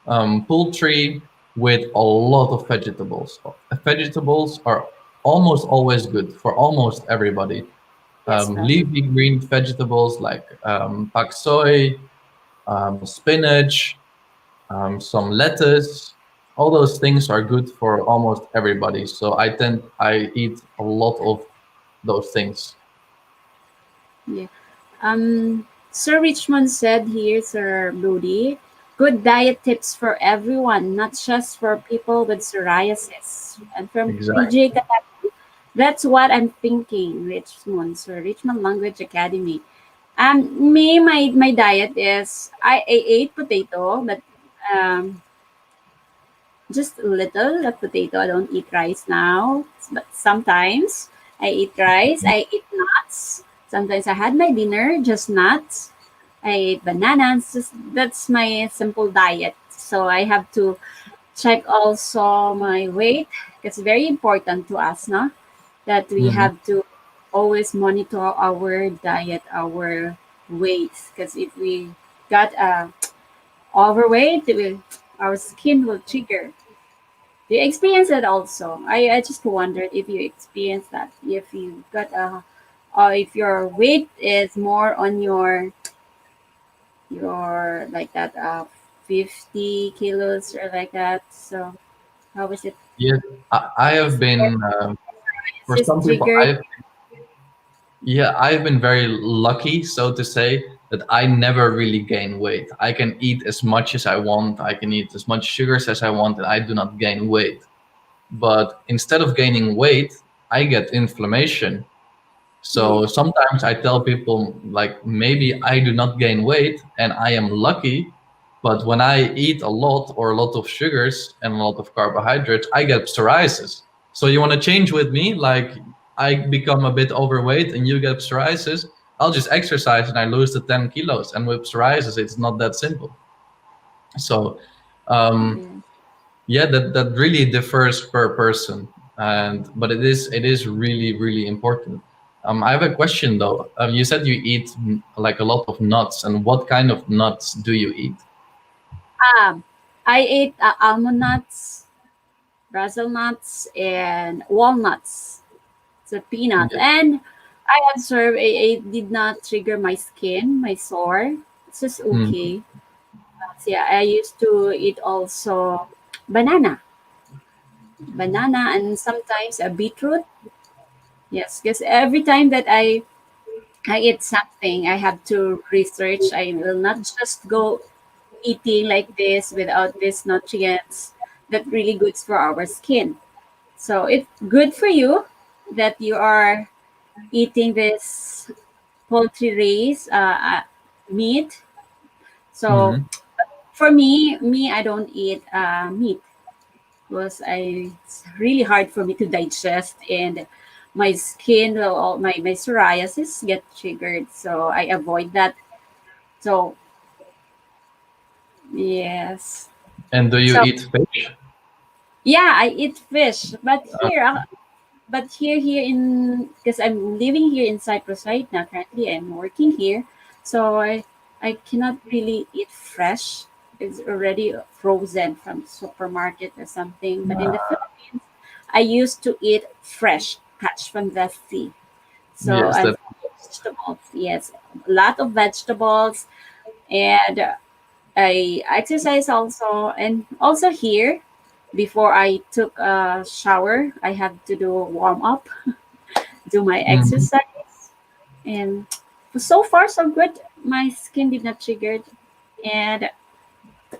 poultry with a lot of vegetables. Vegetables are almost always good for almost everybody. Yes, right. Leafy green vegetables like pak soy, spinach, some lettuce. All those things are good for almost everybody. So I eat a lot of those things. Yeah. Sir Richmond said here, Sir Beauty, good diet tips for everyone, not just for people with psoriasis. And from PJ, Exactly. that's what I'm thinking, Richmond, Sir Richmond Language Academy. Me, my diet is I ate potato, but um, just a little of potato. I don't eat rice now, but sometimes I eat rice. I eat nuts. Sometimes I had my dinner, just nuts. I ate bananas. Just that's my simple diet. So I have to check also my weight. It's very important to us, no? That we Hmm. have to always monitor our diet, our weight. Because if we got overweight, our skin will trigger. Do you experience that also? I just wondered if you experience that. If you got if your weight is more on your like that 50 kilos or like that. So how is it? Yes, I have Is been for this some people. triggered? I've been very lucky, so to say, that I never really gain weight. I can eat as much as I want. I can eat as much sugars as I want, and I do not gain weight. But instead of gaining weight, I get inflammation. So Yeah. sometimes I tell people, like, maybe I do not gain weight and I am lucky, but when I eat a lot or a lot of sugars and a lot of carbohydrates, I get psoriasis. So you want to change with me? Like, I become a bit overweight and you get psoriasis. I'll just exercise and I lose the 10 kilos. And with psoriasis, it's not that simple. So, um, Yeah. yeah, that really differs per person, and but it is really important. I have a question though. You said you eat like a lot of nuts, and what kind of nuts do you eat? Um, I ate almond nuts, Brazil nuts, and walnuts. So peanut. Yeah. And I observed it did not trigger my skin, my sore. It's just Mhm. okay. So yeah, I used to eat also banana, banana, and sometimes a beetroot. Yes, because every time that I eat something, I have to research. I will not just go eating like this without these nutrients that really good for our skin. So it's good for you that you are eating this poultry raised meat. So Mhm. for me, I don't eat meat because it's really hard for me to digest, and my skin will my psoriasis get triggered. So I avoid that. So yes. And do you So eat fish? yeah, I eat fish, but here in because I'm living here in Cyprus right now. Currently, I'm working here, so I cannot really eat fresh. It's already frozen from supermarket or something. But in the Philippines, I used to eat fresh, catch from the sea. So Yes, and that. vegetables, yes, a lot of vegetables, and I exercise also, and also here. Before I took a shower, I have to do warm up, do my Mhm. exercise, and so far so good. My skin did not trigger, and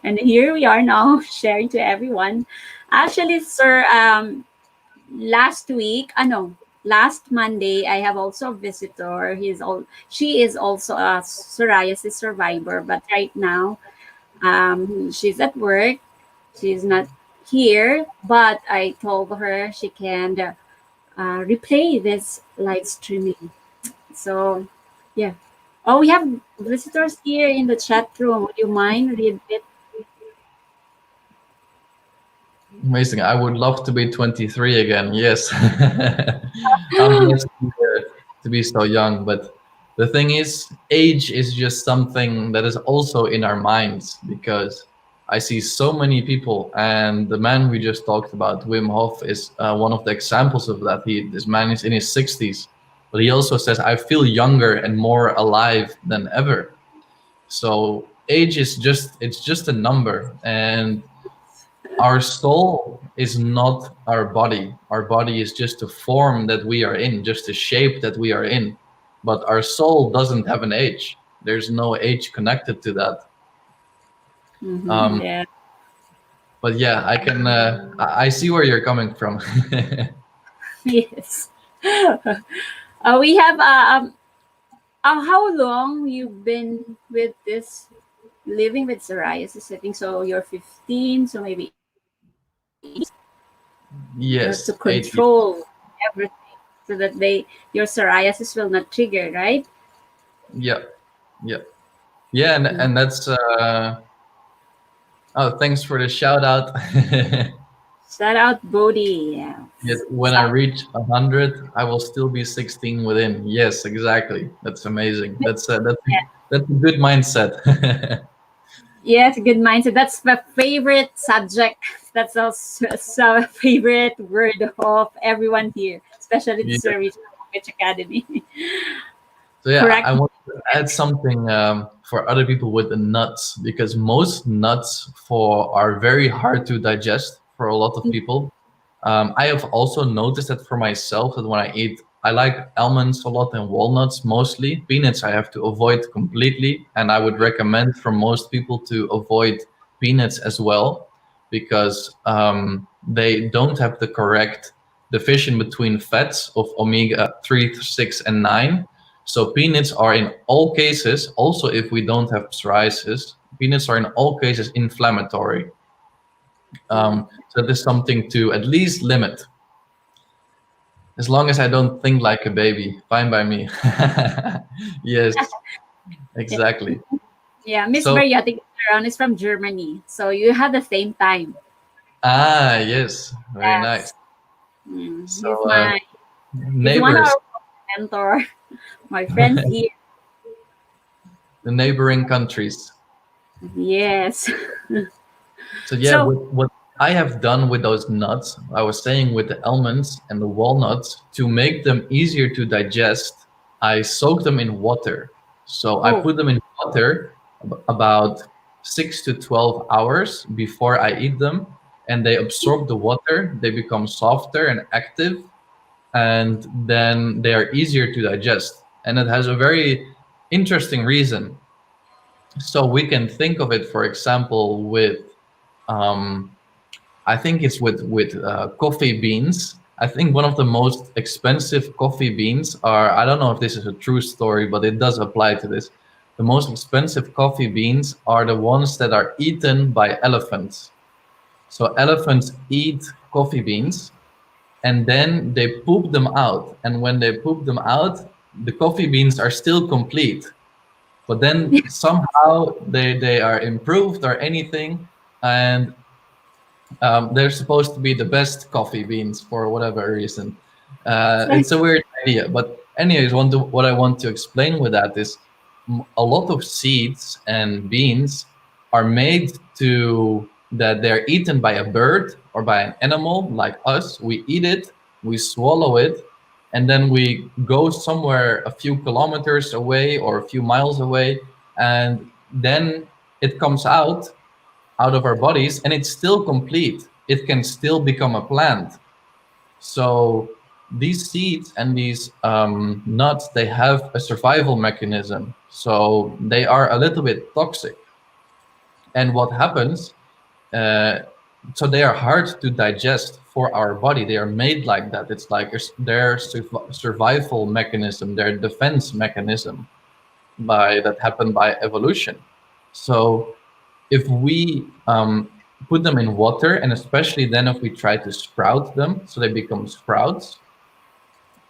and here we are now sharing to everyone. Actually, sir, last week, last Monday, I have also a visitor. She is also a psoriasis survivor, but right now, she's at work. She's not here, but I told her she can replay this live streaming. So, yeah. Oh, we have visitors here in the chat room. Would you mind read it? Amazing. I would love to be 23 again. Yes. I'm blessed to be so young. But the thing is, age is just something that is also in our minds because I see so many people, and the man we just talked about, Wim Hof, is one of the examples of that. This man is in his 60s, but he also says, I feel younger and more alive than ever. So age is just a number, and our soul is not our body. Our body is just a form that we are in, just a shape that we are in. But our soul doesn't have an age. There's no age connected to that. Mm-hmm. Um, Yeah. but yeah, I see where you're coming from. Yes. We have how long you've been with this living with psoriasis? I think so. You're 15, so maybe 8 years. You have to Yes, 8 years. control everything so that your psoriasis will not trigger, right? Yeah, yeah, yeah, Mm. and that's. Oh, thanks for the shout out. Shout out Bodhi. Yeah. Yet when I reach 100, I will still be 16 within. Yes, exactly. That's amazing. That's a good mindset. Yes, good mindset. That's my favorite subject. That's also a favorite word of everyone here, especially the Yeah. Service Language Academy. So yeah, Correct. I want to add something for other people with the nuts because most nuts are very hard to digest for a lot of people. I have also noticed that for myself that when I eat, I like almonds a lot and walnuts mostly. Peanuts I have to avoid completely, and I would recommend for most people to avoid peanuts as well because they don't have the correct division between fats of omega 3, 6, and 9. So peanuts are in all cases, also if we don't have psoriasis, peanuts are in all cases inflammatory. So this is something to at least limit. As long as I don't think like a baby, fine by me. Yes, exactly. Yeah, Miss So, Bariotic around is from Germany, so you had the same time. yes, very Yes. nice. Mm, So, he's one of neighbors, our mentor, my friends here. the neighboring countries. Yes. So yeah, So, what I have done with those nuts, I was saying with the almonds and the walnuts, to make them easier to digest, I soak them in water. So I oh, put them in water about 6 to 12 hours before I eat them, and they absorb the water. They become softer and active, and then they are easier to digest. And it has a very interesting reason. So we can think of it, for example, with um, I think it's with coffee beans. I think one of the most expensive coffee beans are, I don't know if this is a true story, but it does apply to this. The most expensive coffee beans are the ones that are eaten by elephants. So elephants eat coffee beans and then they poop them out. And when they poop them out, the coffee beans are still complete. But then somehow they are improved or anything. And they're supposed to be the best coffee beans for whatever reason. so It's a weird idea, but anyways, what I want to explain with that is a lot of seeds and beans are made to that they're eaten by a bird or by an animal like us. We eat it, we swallow it, and then we go somewhere a few kilometers away or a few miles away, and then it comes out of our bodies and it's still complete. It can still become a plant. So these seeds and these nuts, they have a survival mechanism. So they are a little bit toxic. And what happens, uh, so they are hard to digest for our body. They are made like that. It's like their survival mechanism, their defense mechanism that happened by evolution. So if we put them in water, and especially then if we try to sprout them, so they become sprouts,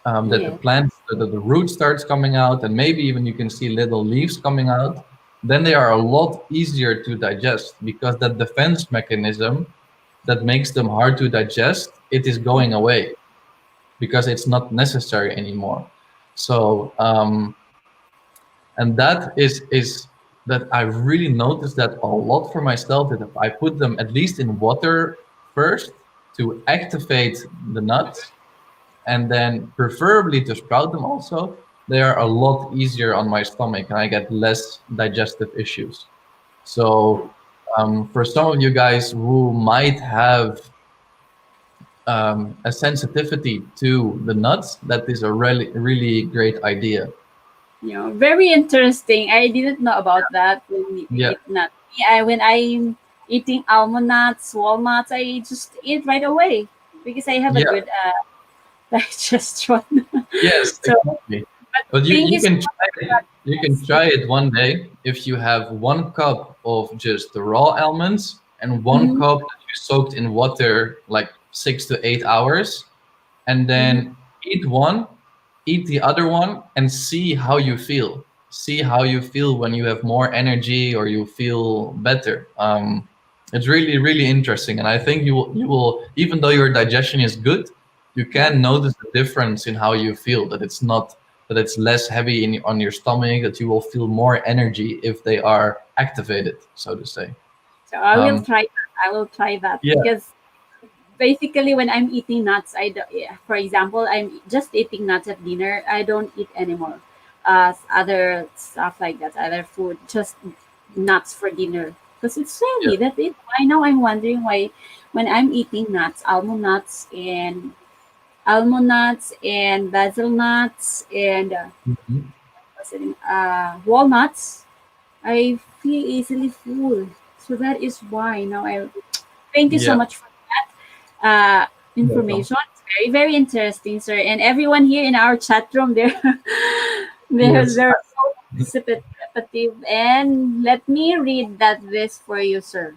that the yeah, plant, that the root starts coming out, and maybe even you can see little leaves coming out, then they are a lot easier to digest because that defense mechanism that makes them hard to digest, it is going away because it's not necessary anymore. So and that is that I really noticed that a lot for myself, that if I put them at least in water first to activate the nuts, and then preferably to sprout them also, they are a lot easier on my stomach and I get less digestive issues. So for some of you guys who might have a sensitivity to the nuts, that is a really great idea. Very interesting. I didn't know about that when we Yeah, eat nuts. When I'm eating almond nuts, walnuts, I just eat right away because I have a yeah, good digestion. yes, So exactly. But thank you you so can much try for it. that. You can try it one day if you have 1 cup of just the raw almonds and one Mm-hmm, cup that you soaked in water like 6 to 8 hours, and mm-hmm. then eat one, eat the other one, and see how you feel. See how you feel when you have more energy or you feel better. It's really interesting, and I think you will even though your digestion is good, you can notice the difference in how you feel. That it's less heavy on your stomach. That you will feel more energy if they are activated, so to say. So I will Um, try that. I will try that yeah, because basically when I'm eating nuts, for example, I'm just eating nuts at dinner. I don't eat anymore. Other stuff like that, other food, just nuts for dinner because it's yeah. healthy. That it. I know I'm wondering why when I'm eating nuts, almond nuts and basil nuts and Mhm. walnuts, I feel easily full. So that is why now I thank you so Yeah. much for that Welcome. information. It's very interesting, sir. And everyone here in our chat room, Yes. they're so participative. And let me read this for you, sir.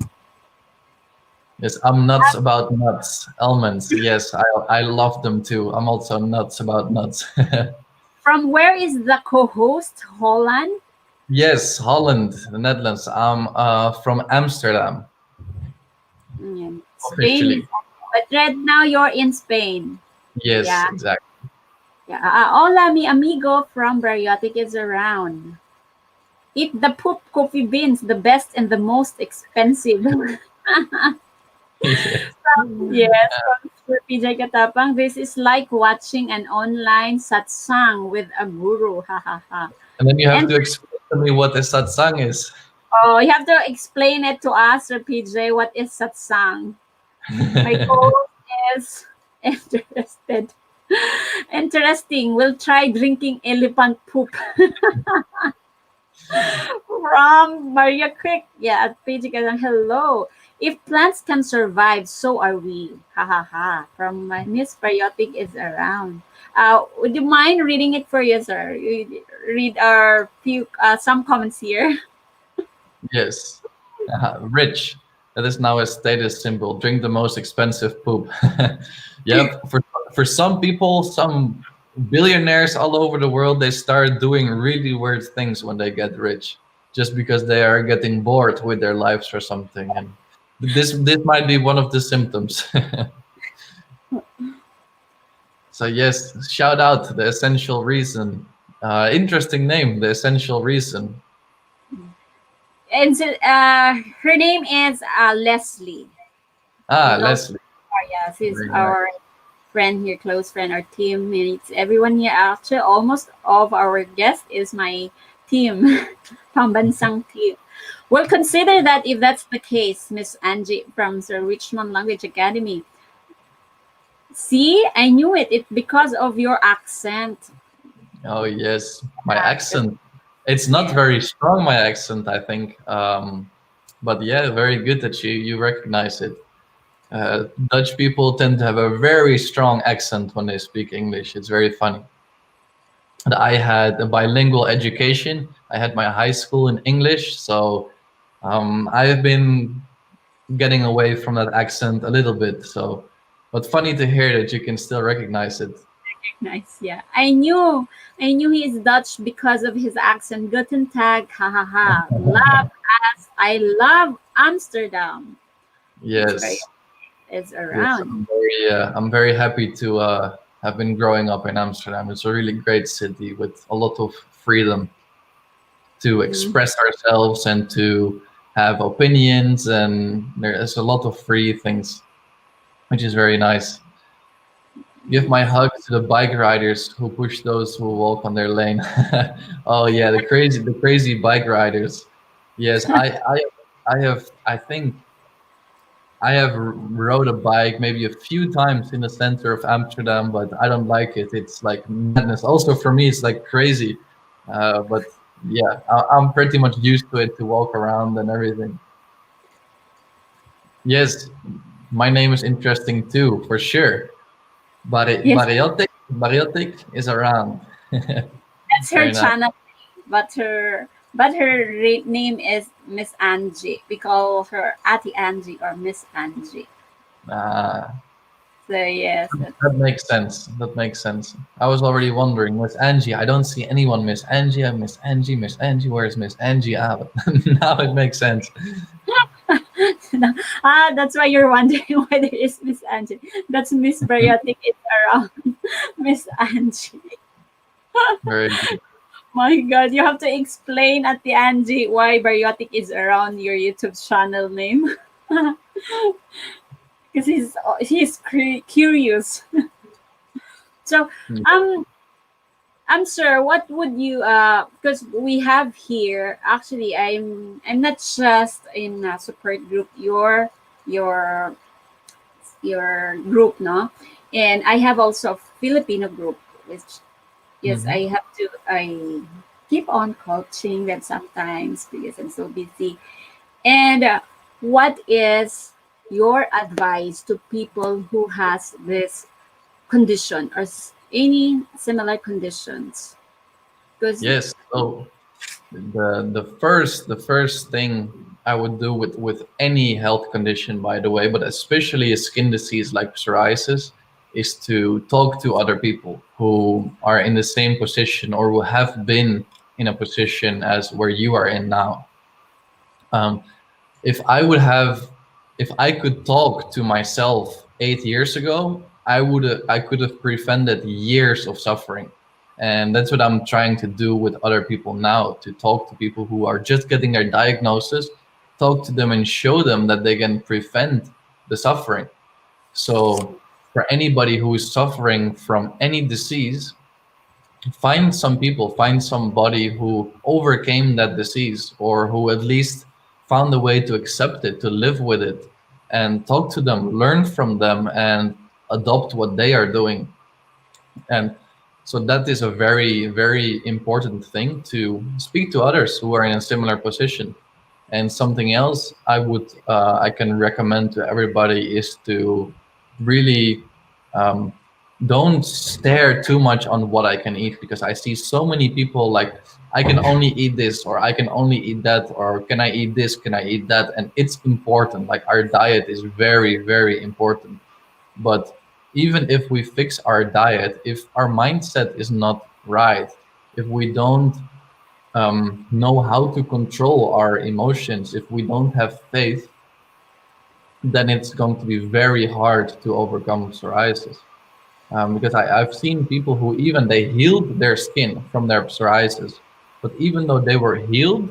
Yes, I'm nuts about nuts. Almonds, yes, I love them too. I'm also nuts about nuts. From where is the co-host, Holland? Yes, Holland, the Netherlands. I'm from Amsterdam, Spain. officially. But right now you're in Spain. Yes, Yeah. exactly. Yeah. Hola, mi amigo from Bariotic is around. Eat the poop coffee beans, the best and the most expensive. Yes. Yes, from Sir PJ Katapang, this is like watching an online satsang with a guru. Ha ha ha. And then you have And to explain to me what a satsang is. oh, you have to explain it to us, Sir PJ. What is satsang? My co is interested. Interesting. We'll try drinking elephant poop from Maria Quick. Yeah, at PJ Katapang. Hello. If plants can survive, so are we. Ha ha ha. From Miss Biotic is around. Would you mind reading it for you, sir? You read our few some comments here. Yes. Rich. That is now a status symbol. Drink the most expensive poop. Yep. For some people, some billionaires all over the world, they start doing really weird things when they get rich, just because they are getting bored with their lives or something. And this might be one of the symptoms. So yes, shout out the essential reason. Interesting name, the essential reason. And so, her name is Leslie. Ah, You know, Leslie. yes, he's Very nice. our friend here, close friend, our teammates, everyone here. Actually, almost all of our guests is my team, Pambansang team. Well, consider that if that's the case, Miss Angie from the Richmond Language Academy. See, I knew it. It's because of your accent. Oh yes, my Because, accent. It's not yeah. very strong, my accent, I think. But yeah, very good that you recognize it. Dutch people tend to have a very strong accent when they speak English. It's very funny. And I had a bilingual education. I had my high school in English, so I've been getting away from that accent a little bit. So, but funny to hear that you can still recognize it. Nice, yeah. I knew he is Dutch because of his accent. Guten Tag, ha ha ha. I love Amsterdam. It's very Yes. is Yes, around. I'm very happy to have been growing up in Amsterdam. It's a really great city with a lot of freedom to Mhm. express ourselves and to have opinions, and there is a lot of free things, which is very nice. Give my Yes. hugs to the bike riders who push those who walk on their lane. Oh yeah, the crazy bike riders. Yes, I think I have rode a bike maybe a few times in the center of Amsterdam, but I don't like it. It's like madness. Also for me, it's like crazy. But yeah, I'm pretty much used to it to walk around and everything. Yes, my name is interesting too, for sure. Yes, Bariotic is around. that's her Very nice. channel, but her name is Miss Angie. We call her Ati Angie or Miss Angie. Uh, So yes, that's that makes sense. That makes sense. I was already wondering, Miss Angie. I don't see anyone, Miss Angie. Miss Angie. Miss Angie. Where's Miss Angie? Ah, but now it makes sense. that's why you're wondering why there is Miss Angie. That's Miss Bariotic is around Miss Angie. Very good. My God, you have to explain at the Angie why Bariotic is around your YouTube channel name. Because he's curious. So Mm. um I'm sure what would you because we have here actually I'm not just in a support group your group, no, and I have also a Filipino group which yes Mhm. I keep on coaching them sometimes because I'm so busy. And what is your advice to people who has this condition or any similar conditions? Because Yes. So the first thing I would do with any health condition, by the way, but especially a skin disease like psoriasis, is to talk to other people who are in the same position or who have been in a position as where you are in now. Um, if I would have, if I could talk to myself 8 years ago, I could have prevented years of suffering. And that's what I'm trying to do with other people now, to talk to people who are just getting their diagnosis, talk to them and show them that they can prevent the suffering. So for anybody who is suffering from any disease, find some people, find somebody who overcame that disease or who at least found a way to accept it, to live with it, and talk to them, learn from them, and adopt what they are doing. And so that is a very, very important thing, to speak to others who are in a similar position. And something else I can recommend to everybody is to really um, don't stare too much on what I can eat, because I see so many people like, I can only eat this, or I can only eat that, or can I eat this, can I eat that? And it's important. Like, our diet is very, very important. But even if we fix our diet, if our mindset is not right, if we don't know how to control our emotions, if we don't have faith, then it's going to be very hard to overcome psoriasis. Because I've seen people who even they healed their skin from their psoriasis, but even though they were healed,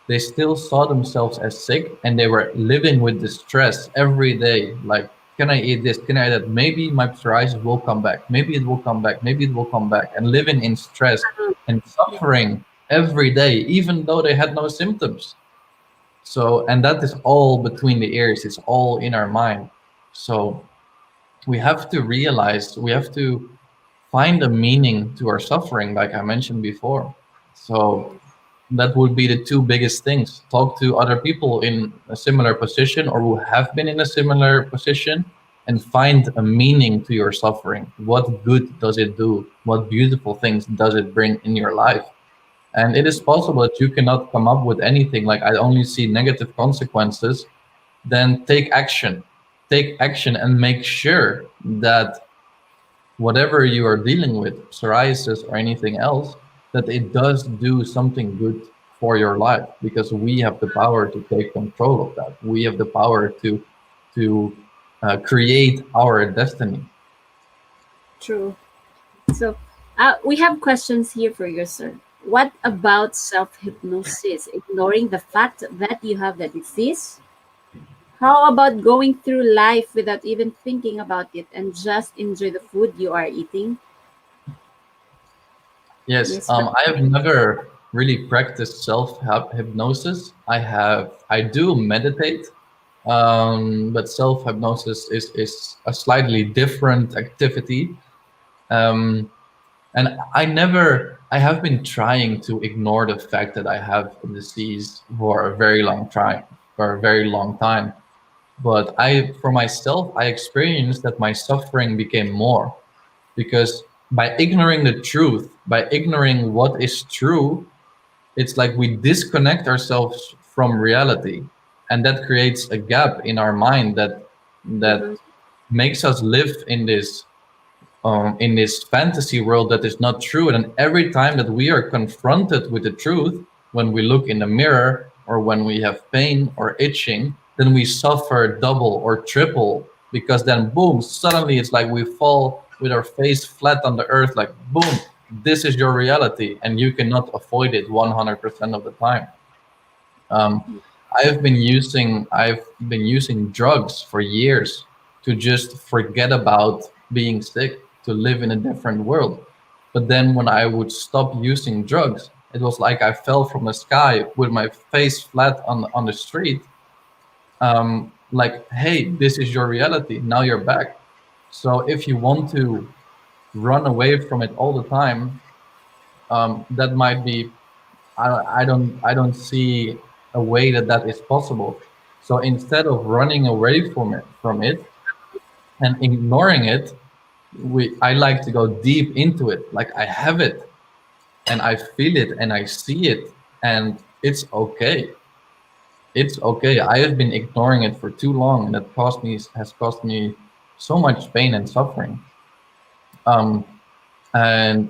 they still saw themselves as sick, and they were living with the stress every day. Like, can I eat this? Can I eat that? Maybe my psoriasis will come back. Maybe it will come back. Maybe it will come back. And living in stress and suffering every day, even though they had no symptoms. So, and that is all between the ears. It's all in our mind. So we have to realize, we have to find a meaning to our suffering, like I mentioned before. So that would be the two biggest things: talk to other people in a similar position or who have been in a similar position, and find a meaning to your suffering. What good does it do? What beautiful things does it bring in your life? And it is possible that you cannot come up with anything, like, I only see negative consequences. Then take action. Take action and make sure that whatever you are dealing with, psoriasis or anything else, that it does do something good for your life, because we have the power to take control of that. We have the power to create our destiny. True. So, we have questions here for you, sir. What about self hypnosis? Ignoring the fact that you have the disease? How about going through life without even thinking about it and just enjoy the food you are eating? Yes, Yes, sir. I have never really practiced self hypnosis. I do meditate, but self hypnosis is a slightly different activity. Um, and I have been trying to ignore the fact that I have a disease for a very long time. But for myself, I experienced that my suffering became more because by ignoring the truth, by ignoring what is true, it's like we disconnect ourselves from reality, and that creates a gap in our mind Mm-hmm. that makes us live in this fantasy world that is not true. And every time that we are confronted with the truth, when we look in the mirror or when we have pain or itching, then we suffer double or triple because then, boom, suddenly it's like we fall with our face flat on the earth, like, boom, this is your reality, and you cannot avoid it 100% of the time. Um, I've been using drugs for years to just forget about being sick, to live in a different world. But then when I would stop using drugs, it was like I fell from the sky with my face flat on the street. Like, hey, this is your reality. Now you're back. So if you want to run away from it all the time, that might be I don't see a way that that is possible. So instead of running away from it and ignoring it, I like to go deep into it. Like I have it and I feel it and I see it and it's okay. It's okay. I have been ignoring it for too long and that has cost me so much pain and suffering. Um, And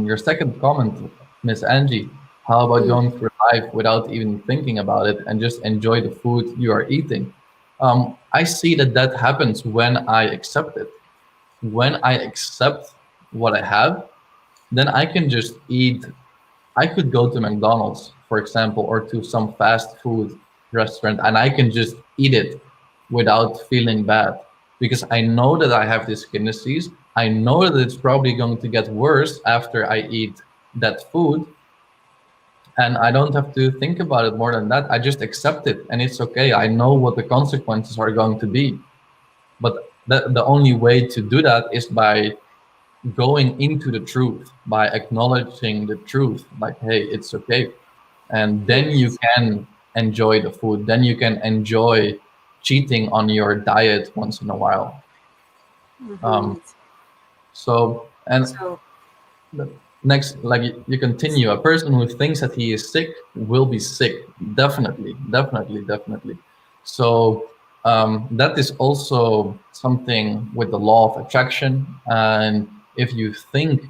your second comment, Miss Angie, how about Mm. going through life without even thinking about it and just enjoy the food you are eating? I see that that happens when I accept it. When I accept what I have, then I can just eat. I could go to McDonald's, for example, or to some fast food restaurant, and I can just eat it without feeling bad because I know that I have this skin disease. I know that it's probably going to get worse after I eat that food, and I don't have to think about it more than that. I just accept it, and it's okay. I know what the consequences are going to be. But the only way to do that is by going into the truth, by acknowledging the truth, like, hey, it's okay. And then you Yes. can enjoy the food. Then you can enjoy cheating on your diet once in a while. Mm-hmm. Um, so, and So, the next, like you continue, a person who thinks that he is sick will be sick. Definitely, definitely, definitely. So, that is also something with the law of attraction. And if you think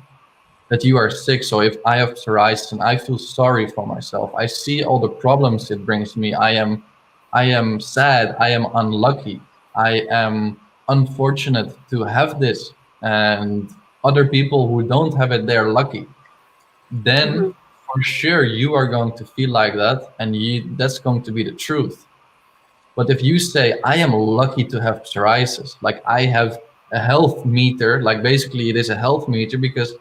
that you are sick. So if I have psoriasis and I feel sorry for myself, I see all the problems it brings me. I am sad. I am unlucky. I am unfortunate to have this, and other people who don't have it, they're lucky. mm-hmm. Then for sure you are going to feel like that, and that's going to be the truth. But if you say, I am lucky to have psoriasis, like I have a health meter, like basically it is a health meter because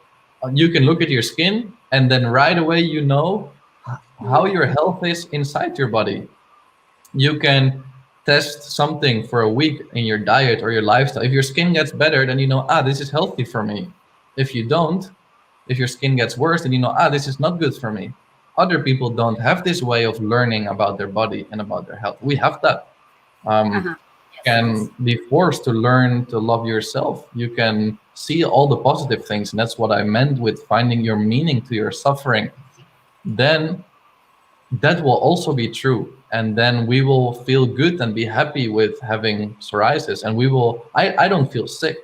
you can look at your skin and then right away you know how your health is inside your body. You can test something for a week in your diet or your lifestyle. If your skin gets better, then you know, this is healthy for me. If you don't, if your skin gets worse, then you know, this is not good for me. Other people don't have this way of learning about their body and about their health. We have that. Um, Uh-huh. Yes, yes. can be forced to learn to love yourself. You can see all the positive things, and that's what I meant with finding your meaning to your suffering. Then that will also be true, and then we will feel good and be happy with having psoriasis. And I don't feel sick.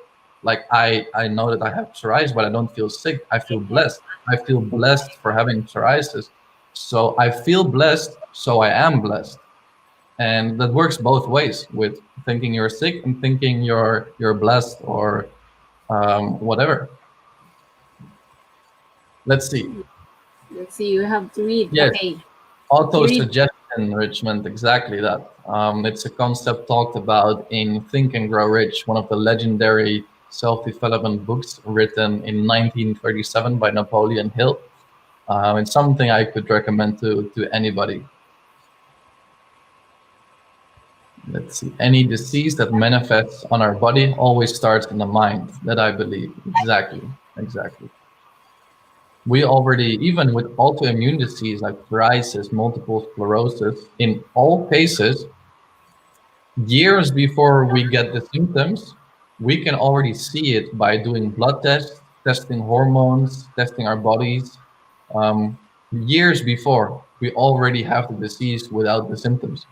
Like I know that I have psoriasis, but I don't feel sick. I feel blessed. I feel blessed for having psoriasis. So I feel blessed, so I am blessed. and that works both ways, with thinking you're sick and thinking you're blessed, or whatever. Let's see. Let's see, you have to read. Yes, Okay, you read. auto-suggestion enrichment, exactly that. It's a concept talked about in Think and Grow Rich, one of the legendary self-development books written in 1937 by Napoleon Hill. It's something I could recommend to anybody. Let's see. Any disease that manifests on our body always starts in the mind. That I believe. Exactly. Exactly. We already, even with autoimmune disease like psoriasis, multiple sclerosis, in all cases, years before we get the symptoms, we can already see it by doing blood tests, testing hormones, testing our bodies. Years before, we already have the disease without the symptoms.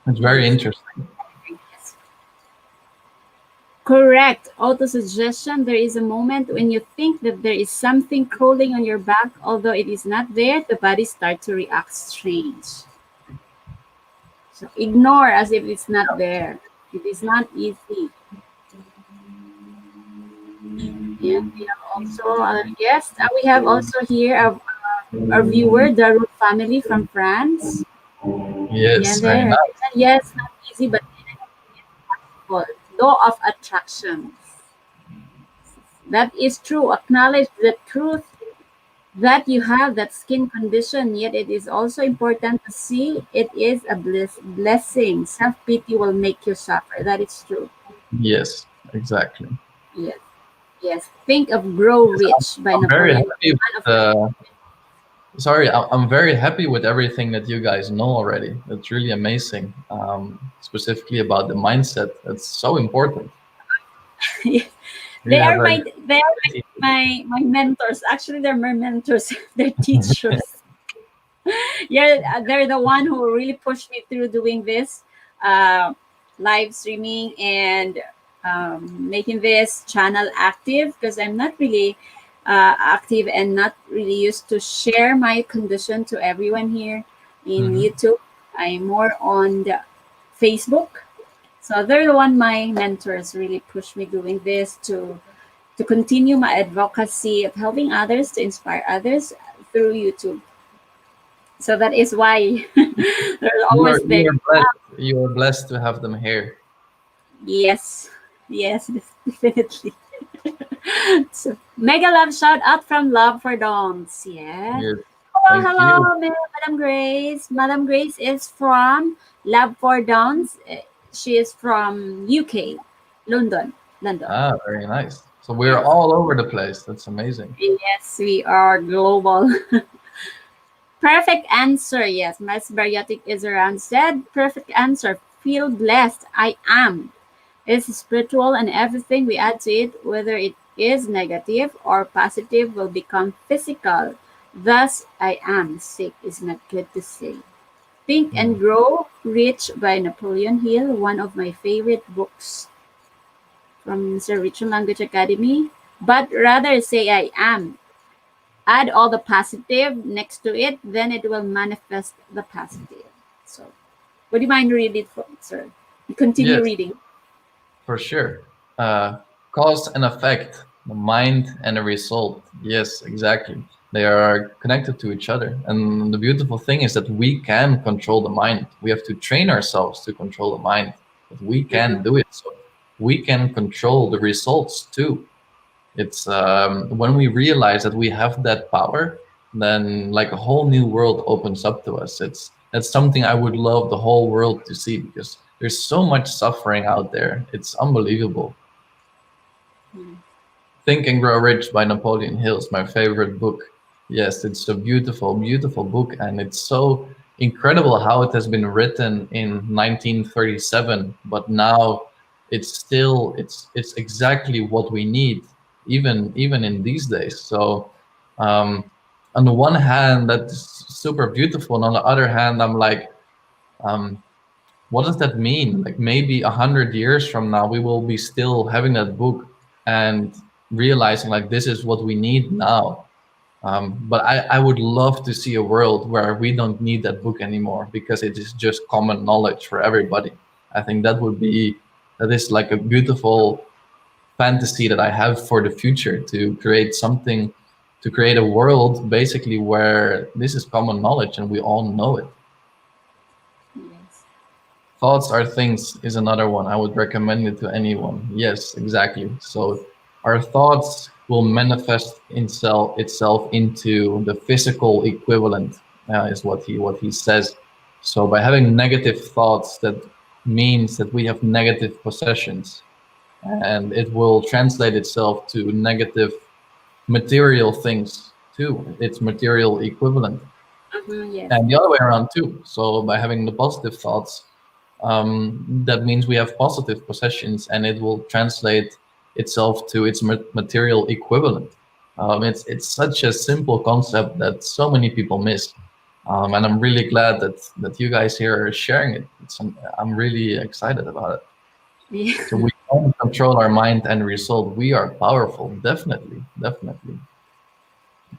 It's very Yes. interesting. Correct. Autosuggestion. There is a moment when you think that there is something crawling on your back, although it is not there, the body starts to react strange. So ignore as if it's not there. It is not easy. And we have also our guest. We have also here our viewer, Darul family from France. Yeah, Yes, very there. nice. Yes, not easy, but possible. Law of attraction. That is true. Acknowledge the truth that you have that skin condition, yet it is also important to see it is a blessing. Self pity will make you suffer. That is true. Yes, exactly. Yes. Yes. Think of Grow Yes, Rich by I'm very Napoleon. happy One of with sorry, I'm very happy with everything that you guys know already. It's really amazing. Specifically about the mindset. That's so important. the, We have a they are my mentors. Actually, they're my mentors. They're teachers. Yeah, they're the one who really pushed me through doing this uh, live streaming and making this channel active, because I'm not really active and not really used to share my condition to everyone here in Mhm. YouTube. I'm more on the Facebook. So they're the one my mentors really pushed me doing this to continue my advocacy of helping others, to inspire others through YouTube. So that is why there's always You there. are blessed. You are blessed to have them here. Yes, yes, definitely. So, mega love shout out from Love for Dawns. Yeah. Yes. Hello, Thank you. hello, Madam Grace. Madam Grace is from Love for Dawns. She is from UK, London, London. Ah, very nice. So we're Yes, all over the place. That's amazing. yes, we are global. Perfect answer. Yes, Miss Bariotic is around. Said perfect answer. Feel blessed. I am. It's spiritual, and everything we add to it, whether it is negative or positive, will become physical. Thus, I am sick is not good to say. Think and Mm. Grow Rich by Napoleon Hill, one of my favorite books from Sir Richard Language Academy. But rather say I am. Add all the positive next to it, then it will manifest the positive. So, would you mind reading it, sir? Continue Yes, reading. for sure. Cause and effect, the mind and the result. Yes, exactly. They are connected to each other. And the beautiful thing is that we can control the mind. We have to train ourselves to control the mind, but we can Mhm. do it. So we can control the results too. It's when we realize that we have that power, then like a whole new world opens up to us. That's something I would love the whole world to see, because there's so much suffering out there. It's unbelievable. Mhm. Think and Grow Rich by Napoleon Hill is my favorite book. Yes, it's a beautiful, beautiful book, and it's so incredible how it has been written in 1937, but now it's exactly what we need, even in these days. So, um, on the one hand, that's super beautiful, and on the other hand, I'm like, um, what does that mean? Like maybe 100 years from now, we will be still having that book and realizing like this is what we need now. But I would love to see a world where we don't need that book anymore because it is just common knowledge for everybody. I think that is like a beautiful fantasy that I have for the future, to create something, to create a world basically where this is common knowledge and we all know it. Yes. Thoughts are things is another one. I would recommend it to anyone. Yes, exactly. So our thoughts will manifest itself into the physical equivalent, is what he says. So by having negative thoughts, that means that we have negative possessions, and it will translate itself to negative material things too. It's material equivalent, Yes. and the other way around too. So by having the positive thoughts, that means we have positive possessions, and it will translate itself to its material equivalent. It's such a simple concept that so many people miss, and I'm really glad that you guys here are sharing it. I'm really excited about it. Yeah. So we can control our mind and result. We are powerful, definitely, definitely.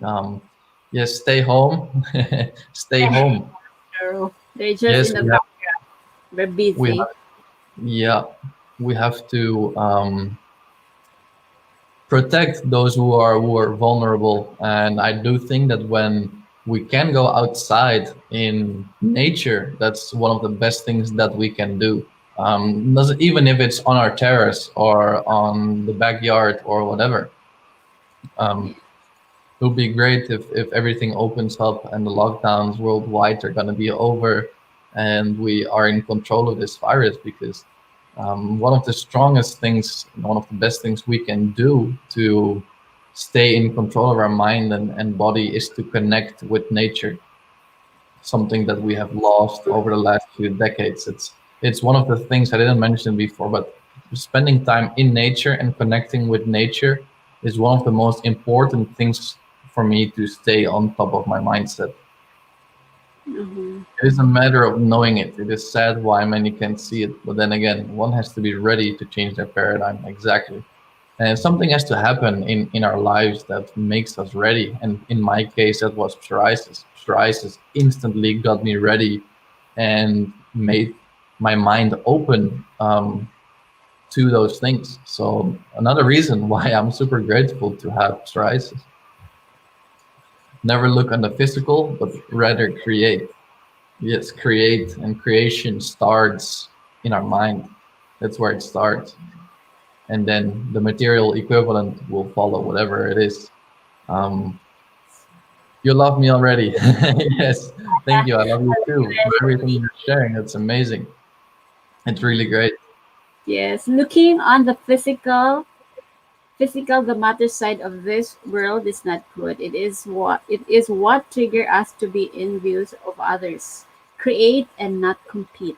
Um, yes, stay home, stay home. True. They're just in Yes, the background. We're we busy. have, yeah, we have to protect those who are vulnerable. And I do think that when we can go outside in nature, that's one of the best things that we can do. Even if it's on our terrace or on the backyard or whatever. Um, Yeah. it would be great if everything opens up and the lockdowns worldwide are going to be over and we are in control of this virus, because one of the strongest things, one of the best things we can do to stay in control of our mind and body is to connect with nature, something that we have lost over the last few decades. It's one of the things I didn't mention before, but spending time in nature and connecting with nature is one of the most important things for me to stay on top of my mindset. Mhm. It is a matter of knowing it. It is sad why many can't see it, but then again, one has to be ready to change their paradigm. Exactly. And something has to happen in our lives that makes us ready. And in my case, that was psoriasis. Psoriasis instantly got me ready and made my mind open to those things. So another reason why I'm super grateful to have psoriasis. Never look on the physical, but rather create. Yes, create, and creation starts in our mind. That's where it starts. And then the material equivalent will follow, whatever it is. Um, you love me already. Yes, thank you. I love you too for everything you're sharing. It's amazing. It's really great. Yes. Looking on the physical, the matter side of this world is not good. It is what trigger us to be envious of others, create and not compete.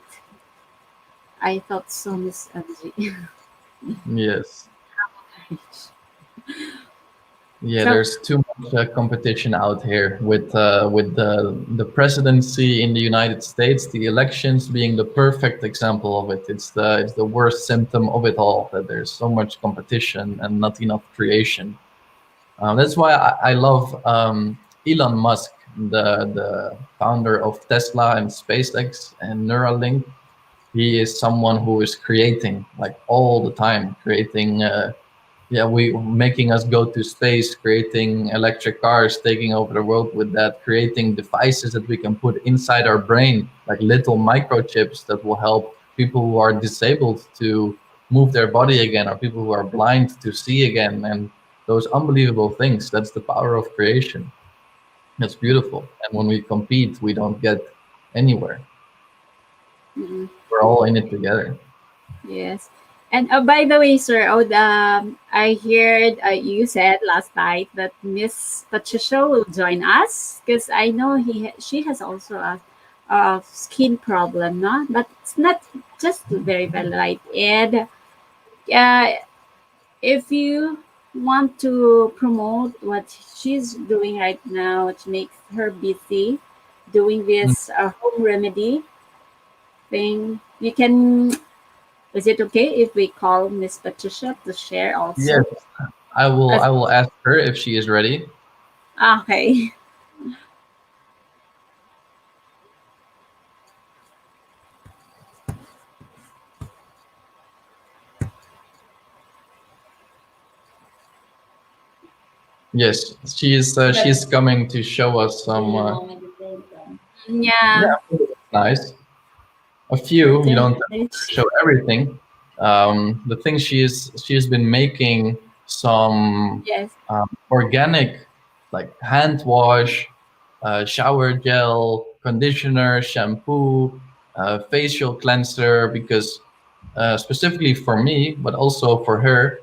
I thought so, Miss Angie. Yes. Yeah, So, there's too much competition out here with the presidency in the United States, the elections being the perfect example of it. It's the worst symptom of it all, that there's so much competition and not enough creation. That's why I love Elon Musk, the founder of Tesla and SpaceX and Neuralink. He is someone who is creating like all the time, creating. Yeah, we making us go to space, creating electric cars, taking over the world with that, creating devices that we can put inside our brain, like little microchips that will help people who are disabled to move their body again, or people who are blind to see again, and those unbelievable things. That's the power of creation. That's beautiful. And when we compete, we don't get anywhere. mm, We're all in it together. yes. And by the way, sir, I heard you said last night that Miss Patricia will join us because I know she has also a skin problem, no? But it's not just very light. And uh, if you want to promote what she's doing right now, which makes her busy doing Mm. this home remedy thing, you can. Is it okay if we call Miss Patricia to share Yes, also? I will. As I will ask her if she is ready. Okay. Yes, she's coming to show us some. Yeah. Yeah, nice. A few. You don't have to This. show everything. The thing she's been making some Yes. organic, like hand wash, shower gel, conditioner, shampoo, facial cleanser. Because specifically for me, but also for her,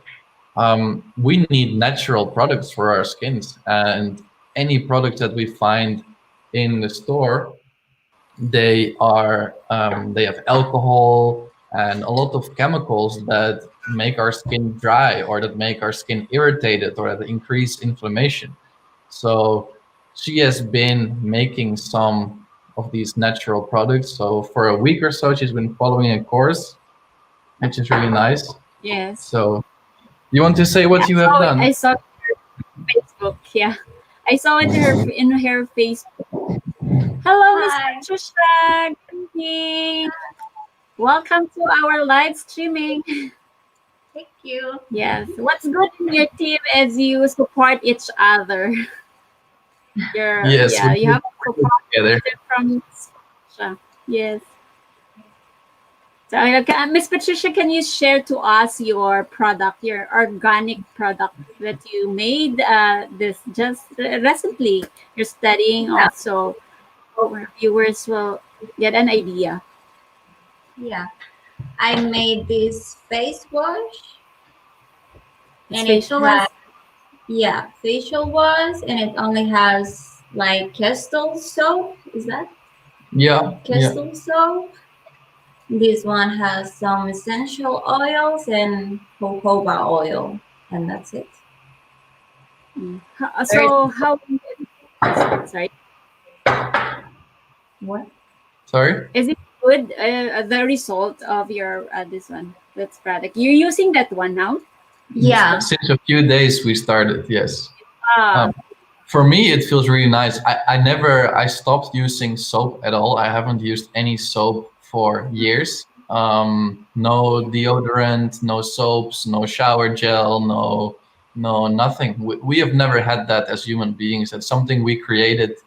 we need natural products for our skins, and any product that we find in the store, they have alcohol and a lot of chemicals that make our skin dry, or that make our skin irritated, or that increase inflammation. So she has been making some of these natural products. So for a week or so, she's been following a course, which is really nice. Yes. So you want to say Yeah. what you have done? I saw Facebook. Yeah. I saw it in her Facebook. Hello, Miss Hi. Patricia. Good evening. Welcome to our live streaming. Thank you. Yes. What's good in your team is you support each other. Yes, we You do have support together. from Patricia. Yes. So, Miss Patricia, can you share to us your product, your organic product that you made this just recently? You're studying Yeah. also. Our viewers will get an idea. Yeah. I made this face wash It's and it facial wash. has, yeah, facial wash, and it only has like castle soap. Is that Yeah, yeah. castle soap? This one has some essential oils and jojoba oil, and that's it. There's So how sorry, what? Sorry. is it good? The result of your this one, this product. You're using that one now. Yeah. Since a few days we started, yes. Ah, Um, for me, it feels really nice. I stopped using soap at all. I haven't used any soap for years. No deodorant, no soaps, no shower gel, no nothing. We have never had that as human beings. It's something we created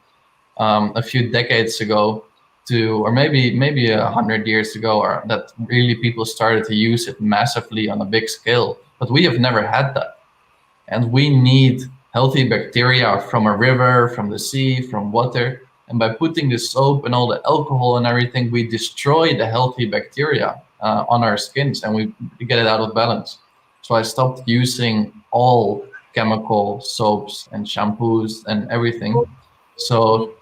a few decades ago, or maybe 100 years ago, or that really people started to use it massively on a big scale. But we have never had that, and we need healthy bacteria from a river, from the sea, from water. And by putting the soap and all the alcohol and everything, we destroy the healthy bacteria on our skins, and we get it out of balance. So I stopped using all chemical soaps and shampoos and everything. okay. So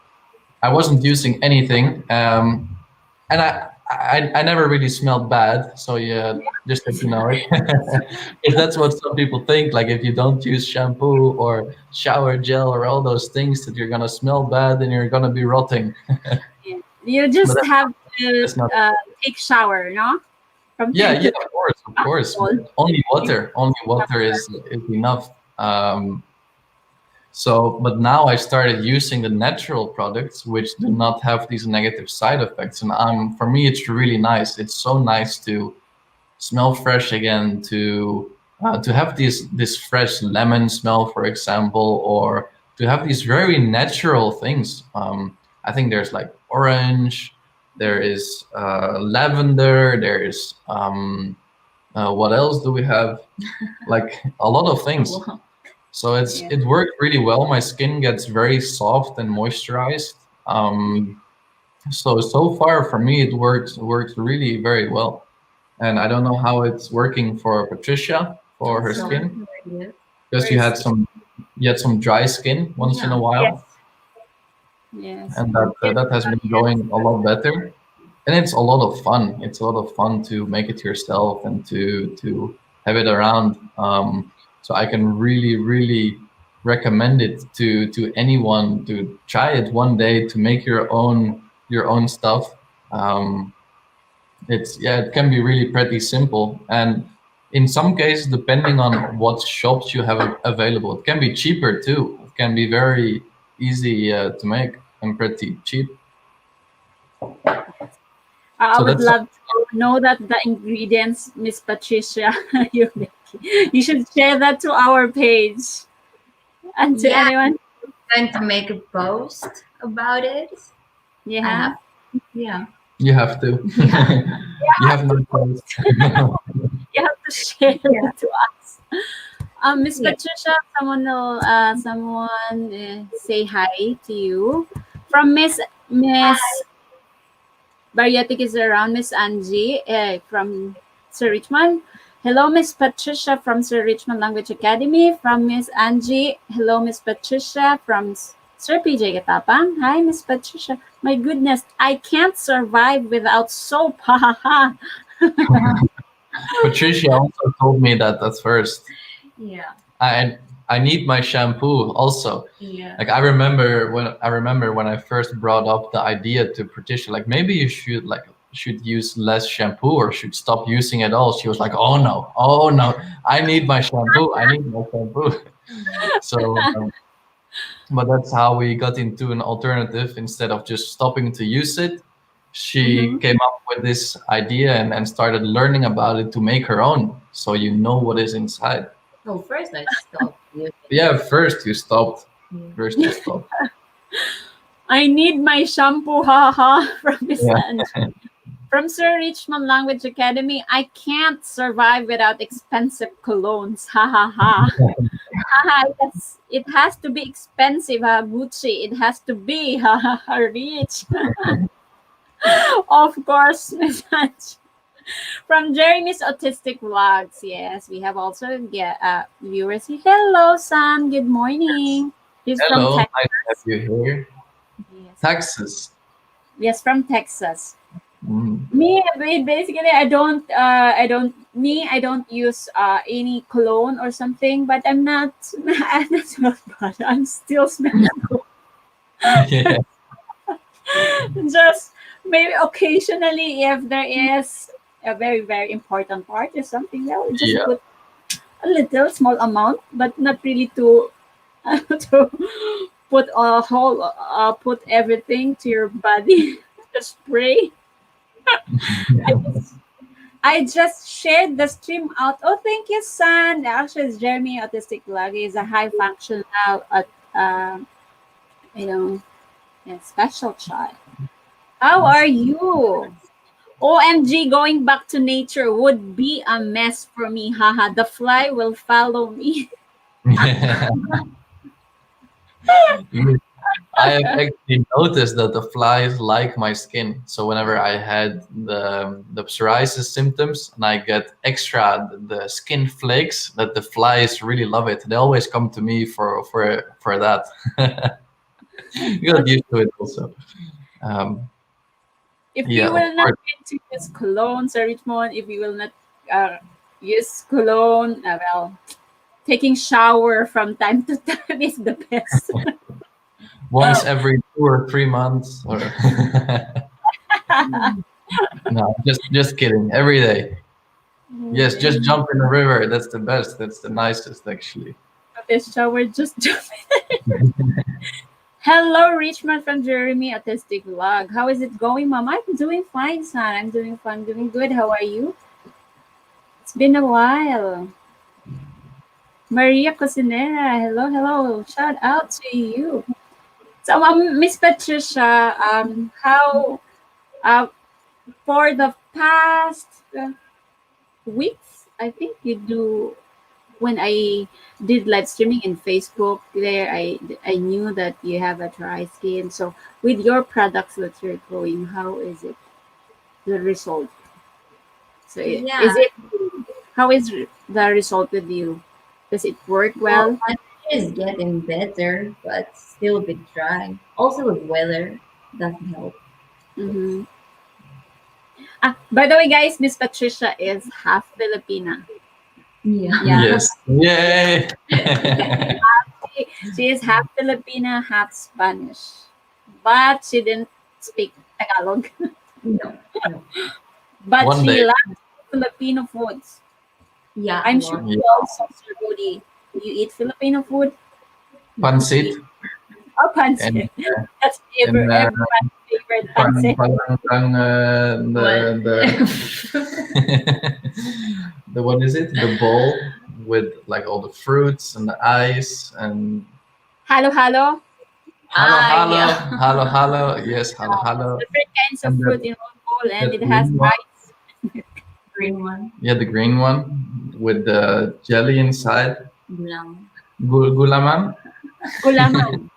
I wasn't using anything, and I never really smelled bad. So yeah, just that you know it, if that's what some people think. Like if you don't use shampoo or shower gel or all those things, that you're gonna smell bad and you're gonna be rotting. Yeah. You But just have to that's not. take shower, no? From Yeah, time yeah, to of course, of time. course. All. But only water is enough. So, but now I started using the natural products, which do not have these negative side effects, and for me, it's really nice. It's so nice to smell fresh again, to have this fresh lemon smell, for example, or to have these very natural things. I think there's like orange, there is lavender, there is what else do we have? Like a lot of things. So Yeah. it worked really well. My skin gets very soft and moisturized. So far for me, it works really very well. And I don't know how it's working for Patricia for her So skin, yeah. because First. you had some dry skin once in a Yeah. Yes. while, Yes. and that Yes. that has been going a lot better. And it's a lot of fun. It's a lot of fun to make it yourself and to have it around. So I can really recommend it to anyone to try it one day, to make your own stuff. Um, it can be really pretty simple, and in some cases, depending on what shops you have available, it can be cheaper too. can be very easy to make and pretty cheap. I So would that's love to know that the ingredients, Miss Patricia, you make. You should share that to our page and to Yeah, anyone. I'm going to make a post about it. I Yeah, have, yeah. you have to. You have no choice. you have to share Yeah. it to us. Miss Yeah. Patricia, someone say hi to you from Miss Bariotic is around. Miss Angie from Sir Richmond. Hello, Miss Patricia from Sir Richmond Language Academy. From Miss Angie. Hello, Miss Patricia from Sir PJ Katapang. Hi, Miss Patricia. My goodness, I can't survive without soap. Ha ha ha. Patricia also told me that at first. Yeah. I I need my shampoo also. Yeah. Like I remember when I first brought up the idea to Patricia, like maybe you should use less shampoo or should stop using it all. She was like, oh no, I need my shampoo. I need my shampoo. So, but that's how we got into an alternative instead of just stopping to use it. She Mhm. came up with this idea and started learning about it to make her own. So you know what is inside. Oh, first I stopped using Yeah, first you stopped. it. First you stopped. I need my shampoo. Ha ha. From Miss Yeah. Angie. From Sir Richmond Language Academy, I can't survive without expensive colognes. Ha ha ha. Ha ha. It has to be expensive, ha, Gucci. It has to be ha ha ha rich. Of course, Miss Ange. From Jeremy's Autistic Vlogs. Yes, we have also viewers here. Hello, Sam. Good morning. He's from Hello, Texas. nice to have you here. Yes, Texas. yes, from Texas. Mm. Basically, I don't use any cologne or something, but I'm not smell bad. I'm still smelling good. Yeah, Just maybe occasionally, if there is a very, very important part or something, I will just yeah. put a little small amount, but not really to to put a whole put everything to your body. Just spray. I just I just shared the stream out. Oh, thank you, San. Actually, it's Jeremy Autistic Vlog. He's a high functional, you know, special child. How are you? OMG, going back to nature would be a mess for me. Haha, the fly will follow me. You- I have actually noticed that the flies like my skin. So whenever I had the psoriasis symptoms and I get extra the skin flakes, that the flies really love it. They always come to me for that. You got used to it also. Um, If yeah, you of will not course. get to use cologne, Sir Richmond, if you will not use cologne, well, taking shower from time to time is the best. Once every 2 or 3 months, or no, just kidding. Every day. Yes, just jump in the river. That's the best. That's the nicest, actually. This shower just Hello, Richmond from Jeremy Autistic Vlog. How is it going, Mom? I'm doing fine, son. I'm doing fine, doing good. How are you? It's been a while. Maria Cosinera, hello, hello. Shout out to you. So, Miss Patricia, how uh, for the past weeks, I think you do when I did live streaming in Facebook there, I knew that you have a dry skin. So with your products that you're growing, how is it the result? So Yeah. is it how is the result with you? Does it work Well, well? my skin is getting better, but still a bit dry. Also, with weather doesn't help. Mm-hmm. By the way, guys, Miss Patricia is half Filipina. Yeah. Yeah, Yes. Yay! she is half Filipina, half Spanish, but she didn't speak Tagalog. No. No. But One she day. loves Filipino foods. Yeah, a I'm sure lot. Yeah. you also, Sir Beauty. You eat Filipino food? pancit, Oh, and pancit. That's and everyone's favorite pancit. the the what is it? The bowl with like all the fruits and the ice and Halo halo. halo Ah, halo yeah. halo halo. Yes, halo halo. Different kinds of And fruit in one bowl, and that it has green one. rice. Green one. Yeah, the green one with the jelly inside. Bilang. Gulaman. Gulaman.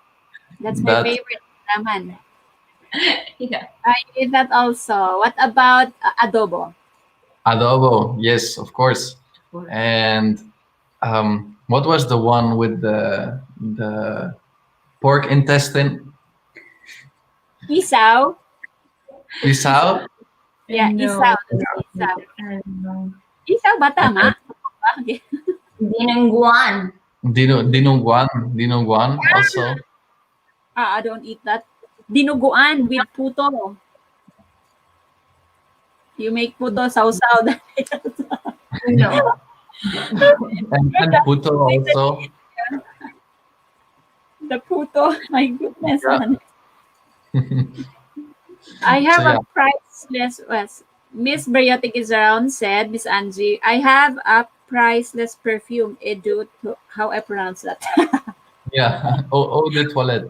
That's my That favorite. Gulaman. Yeah. I eat that also. What about adobo? adobo. Yes, of course. And what was the one with the pork intestine? Isaw. Isaw? Yeah, No. isaw. That's isaw. I don't know. Isaw ba tama? Dinengguan. Dinuguan. Dinuguan also. I don't eat that. Dinuguan with puto. You make puto sausaw. No. And puto also. The puto. My goodness. Yeah. I So have yeah. a priceless Miss Briotic is around said, Miss Angie, I have a priceless perfume. Edu how I pronounce that. Yeah. Eau de toilette.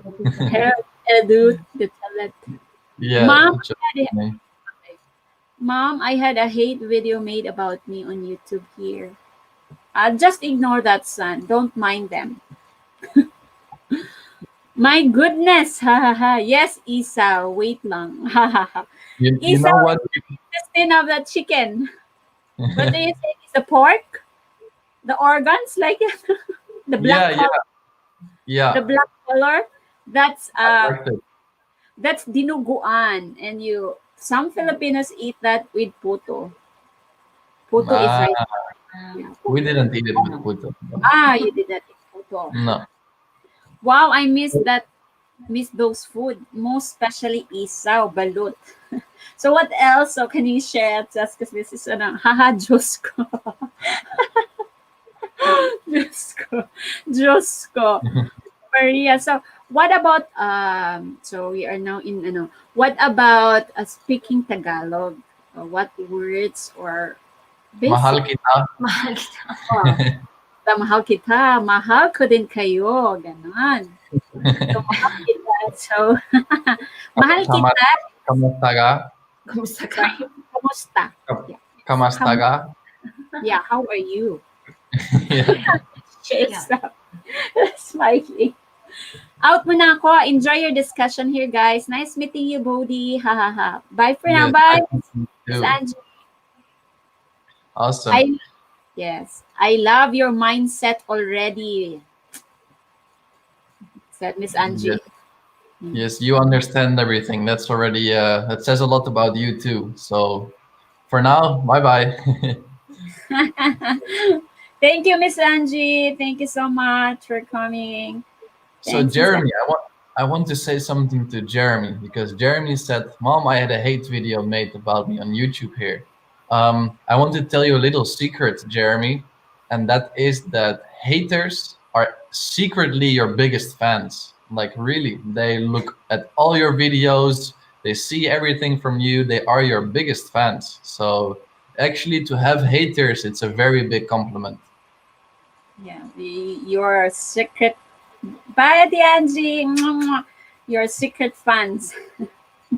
Edu the toilet. Yeah. Mom, Just I had name. Mom, I had a hate video made about me on YouTube here. Just ignore that, son. Don't mind them. My goodness. Ha ha ha. Yes, Isa. Wait lang. Ha ha ha. You Isa know what? intestine of the chicken. What do you think? Is the pork? The organs? Like the Yeah, black yeah, color? The yeah. black color? That's Perfect. that's dinuguan. And you some Filipinos eat that with puto. Puto is Ah, right. Yeah, we puto. didn't eat it with puto. You did that in puto. No. Wow, I miss that. Miss those food, most especially isaw, balut. So what else? So can you share just because this is haha, Diyos ko. Diyos ko. Diyos ko. Maria, so what about, so we are now in, what about speaking Tagalog? What words or Mahal basic, kita. Mahal kita. mahal kita, mahal ko din kayo, ganon. So, mahal kita. So, mahal Kama- kita. Kamusta ka? Kumusta ka? Kamusta? Yeah. Kamusta ka? Yeah, how are you? Yeah. Cheers up. Smiling. Out muna ako. Enjoy your discussion here, guys. Nice meeting you, Beaudi. Ha ha ha. Bye for now. Yes, Bye, I think you Miss too. Angie. Awesome. Yes, I love your mindset already, said Miss Angie. Yes, you understand everything. That's already that says a lot about you too. So for now, bye bye. Thank you, Miss Angie. Thank you so much for coming. So Thanks, Miss Jeremy, I want to say something to Jeremy because Jeremy said, "Mom, I had a hate video made about me on YouTube here." I want to tell you a little secret, Jeremy, and that is that haters are secretly your biggest fans. Like really, they look at all your videos, they see everything from you, they are your biggest fans. So actually, to have haters, it's a very big compliment. Yeah, your secret. Bye, Ate Angie. Mwah, mwah. Your secret fans,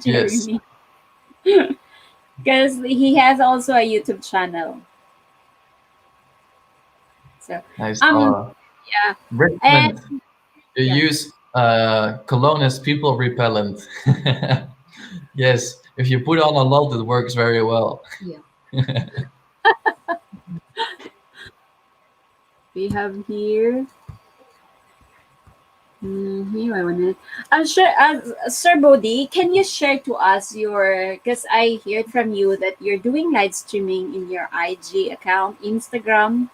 Yes, Jeremy. Because he has also a YouTube channel. So, nice. yeah. Recommend. And You yeah. use cologne as people repellent. Yes, if you put on a lot, it works very well. Yeah. We have here. Here I want to. Sure, Sir Bodhi, can you share to us your? Because I heard from you that you're doing live streaming in your IG account, Instagram.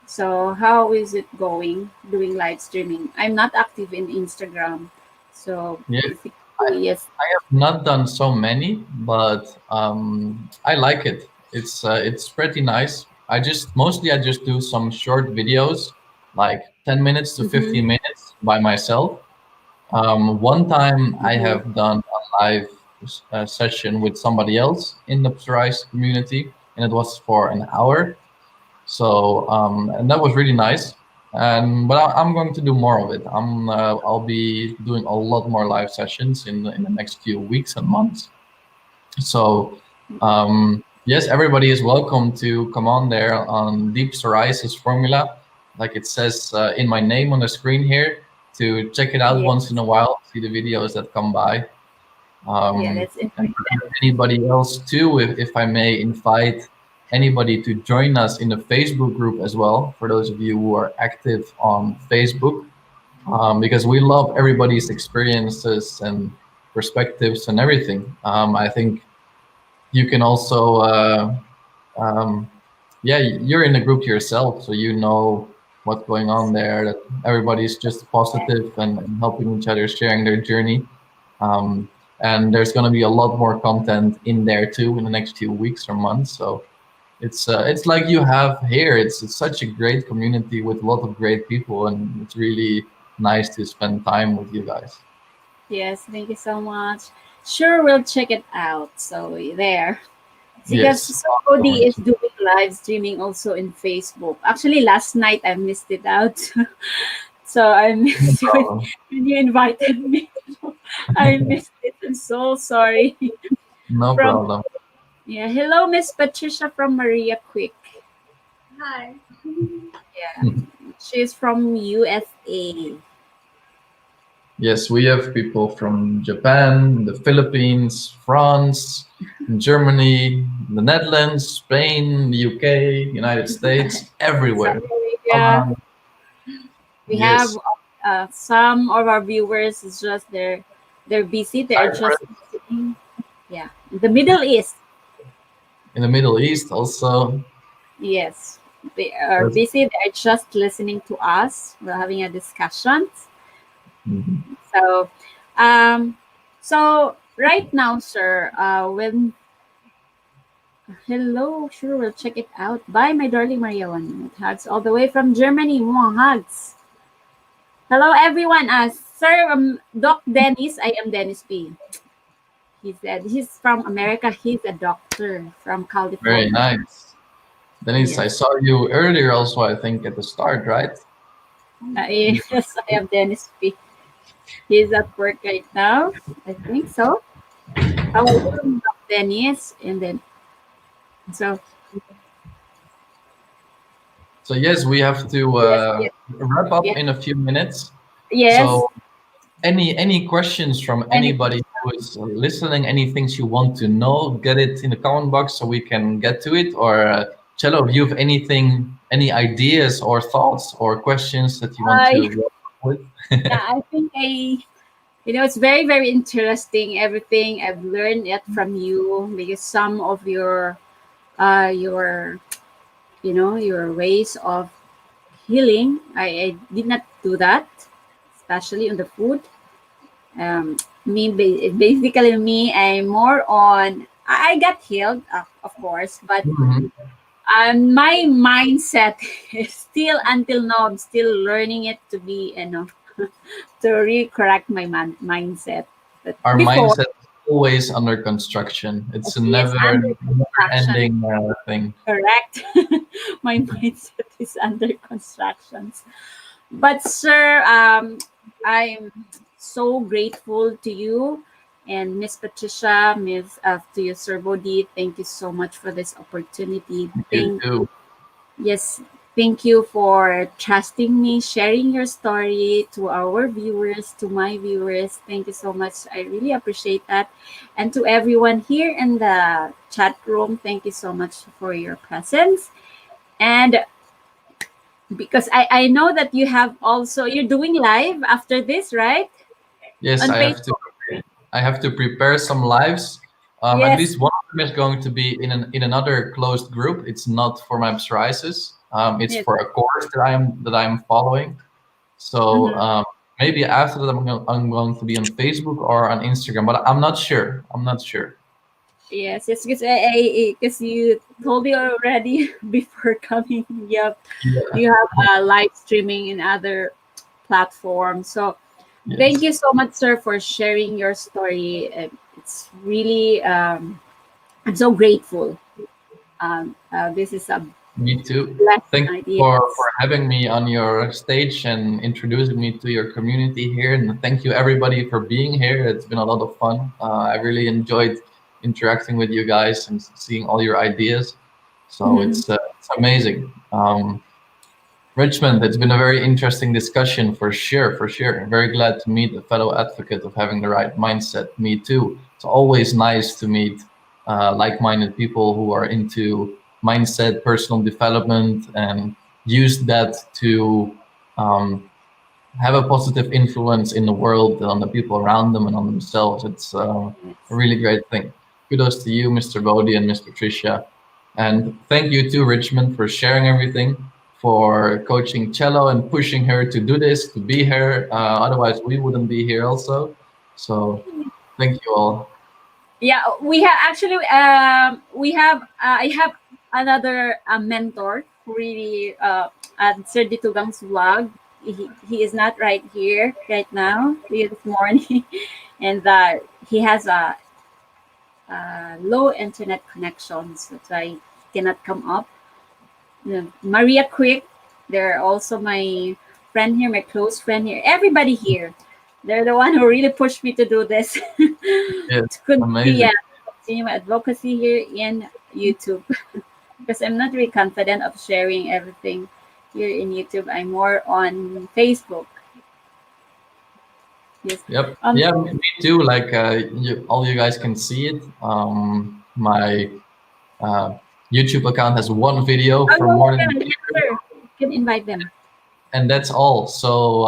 So how is it going? Doing live streaming? I'm not active in Instagram, so Yeah, basically, yes. not done so many, but I like it. It's pretty nice. I just do some short videos, like 10 minutes to Mm-hmm. 15 minutes by myself. One time I Mm-hmm. have done a live session with somebody else in the psoriasis community, and it was for an hour. So and that was really nice. And but I'm going to do more of it. I'll be doing a lot more live sessions in the next few weeks and months. So yes, everybody is welcome to come on there on Deep Psoriasis Formula, like it says in my name on the screen here. To check it out once in Yes. a while, see the videos that come by. Yeah, Um, that's and important. for anybody else too, if I may invite anybody to join us in the Facebook group as well, for those of you who are active on Facebook, because we love everybody's experiences and perspectives and everything. I think you can also, um, yeah, you're in the group yourself, so you know what's going on there. That everybody's just positive and helping each other, sharing their journey. Um, and there's going to be a lot more content in there too in the next few weeks or months. So it's like you have here. It's such a great community with a lot of great people, and it's really nice to spend time with you guys. Yes, thank you so much. Sure, we'll check it out. So there. Because Yes, I'm somebody going is to. doing live streaming also in Facebook. Actually, last night I missed it out. So I No missed it problem. when you invited me. I missed it. I'm so sorry. No From problem. Yeah, hello, Miss Patricia from Maria Quick. Hi. Yeah, she's from USA. Yes, we have people from Japan, the Philippines, France, Germany, the Netherlands, Spain, the UK, United States, South everywhere. America. Um, We have yes, some of our viewers is just they're busy. They're just Cyprus, listening. Yeah, the Middle East. in the Middle East also. Yes, they are That's- busy. They're just listening to us. We're having a discussion. mhm. So, um, so right now, sir, when hello, sure, we'll check it out. Bye, my darling Maria. 1 minute hugs all the way from Germany. Mwah, hugs. Hello, everyone. Sir, Doc Dennis. I am Dennis P. He said he's from America. He's a doctor from Very California. nice. Denise, I Yes. saw you earlier also, I think, at the start, right? Yes, I am Dennis P. He's at work right now. I think so. How are you, Doc Dennis? And then, so, So yes, we have to yes, yes, wrap up yes. in a few minutes. Yes. So any questions from Any anybody who is listening, any things you want to know, get it in the comment box so we can get to it. Or Cello, if you have anything, any ideas or thoughts or questions that you want I to wrap up with. yeah, I think it's very, very interesting. Everything I've learned it from you because some of your your ways of healing, I did not do that, especially on the food. Um, basically me, I'm more on. I got healed, of course, but Mhm. my mindset is still until now. I'm still learning it to be, to recorrect my mindset. But Our before, mindset is always under construction. It's a yes, never, under never construction, ending thing. correct. My mindset is under constructions. But sir, I'm so grateful to you and Miss Patricia, Miss to you, Sir Bodhi. Thank you so much for this opportunity. You too. Yes, thank you for trusting me, sharing your story to our viewers, to my viewers. Thank you so much. I really appreciate that. And to everyone here in the chat room, thank you so much for your presence. And because I know that you're doing live after this, right? Yes, On I have to. Facebook. I have to prepare some lives. At Yes, least one of them is going to be in another closed group. It's not for my psoriasis. It's yes. for a course that I'm following. So Mhm. maybe after that I'm going to be on Facebook or on Instagram, but I'm not sure. I'm not sure. Yes, it's because you told me already before coming. Yep, Yeah. you have live streaming in other platforms. So thank Yes. you so much, sir, for sharing your story. It's really I'm so grateful. This is a Me too. blessed Thank you night. for Yes. having me on your stage and introducing me to your community here. And thank you everybody for being here. It's been a lot of fun. I really enjoyed interacting with you guys and seeing all your ideas. So Mhm. it's amazing. Richmond, it's been a very interesting discussion for sure, for sure. I'm very glad to meet a fellow advocate of having the right mindset. Me too. It's always nice to meet like-minded people who are into mindset, personal development, and use that to um, have a positive influence in the world and on the people around them and on themselves. It's a Yes. really great thing. Kudos to you, Mr. Bodhi and Miss Patricia. And thank you to Richmond for sharing everything, for coaching cello and pushing her to do this, to be here. Otherwise, we wouldn't be here also. So thank you all. Yeah, we have actually we have I have another mentor who really at Sir Ditugang's vlog. He is not right here right now this morning, and he has a low internet connection, so that's why he cannot come up. Maria Quick, they're also my friend here, my close friend here. Everybody here, they're the one who really pushed me to do this. Yes, To continue, amazing. yeah, continue my advocacy here in YouTube because I'm not really confident of sharing everything here in YouTube. I'm more on Facebook. Yes. Yep. Um. Yeah, me too. Like all you guys can see it. My Uh, YouTube account has one video Oh for more yeah, than yeah, a yes, year, sir. You can invite them. and that's all. So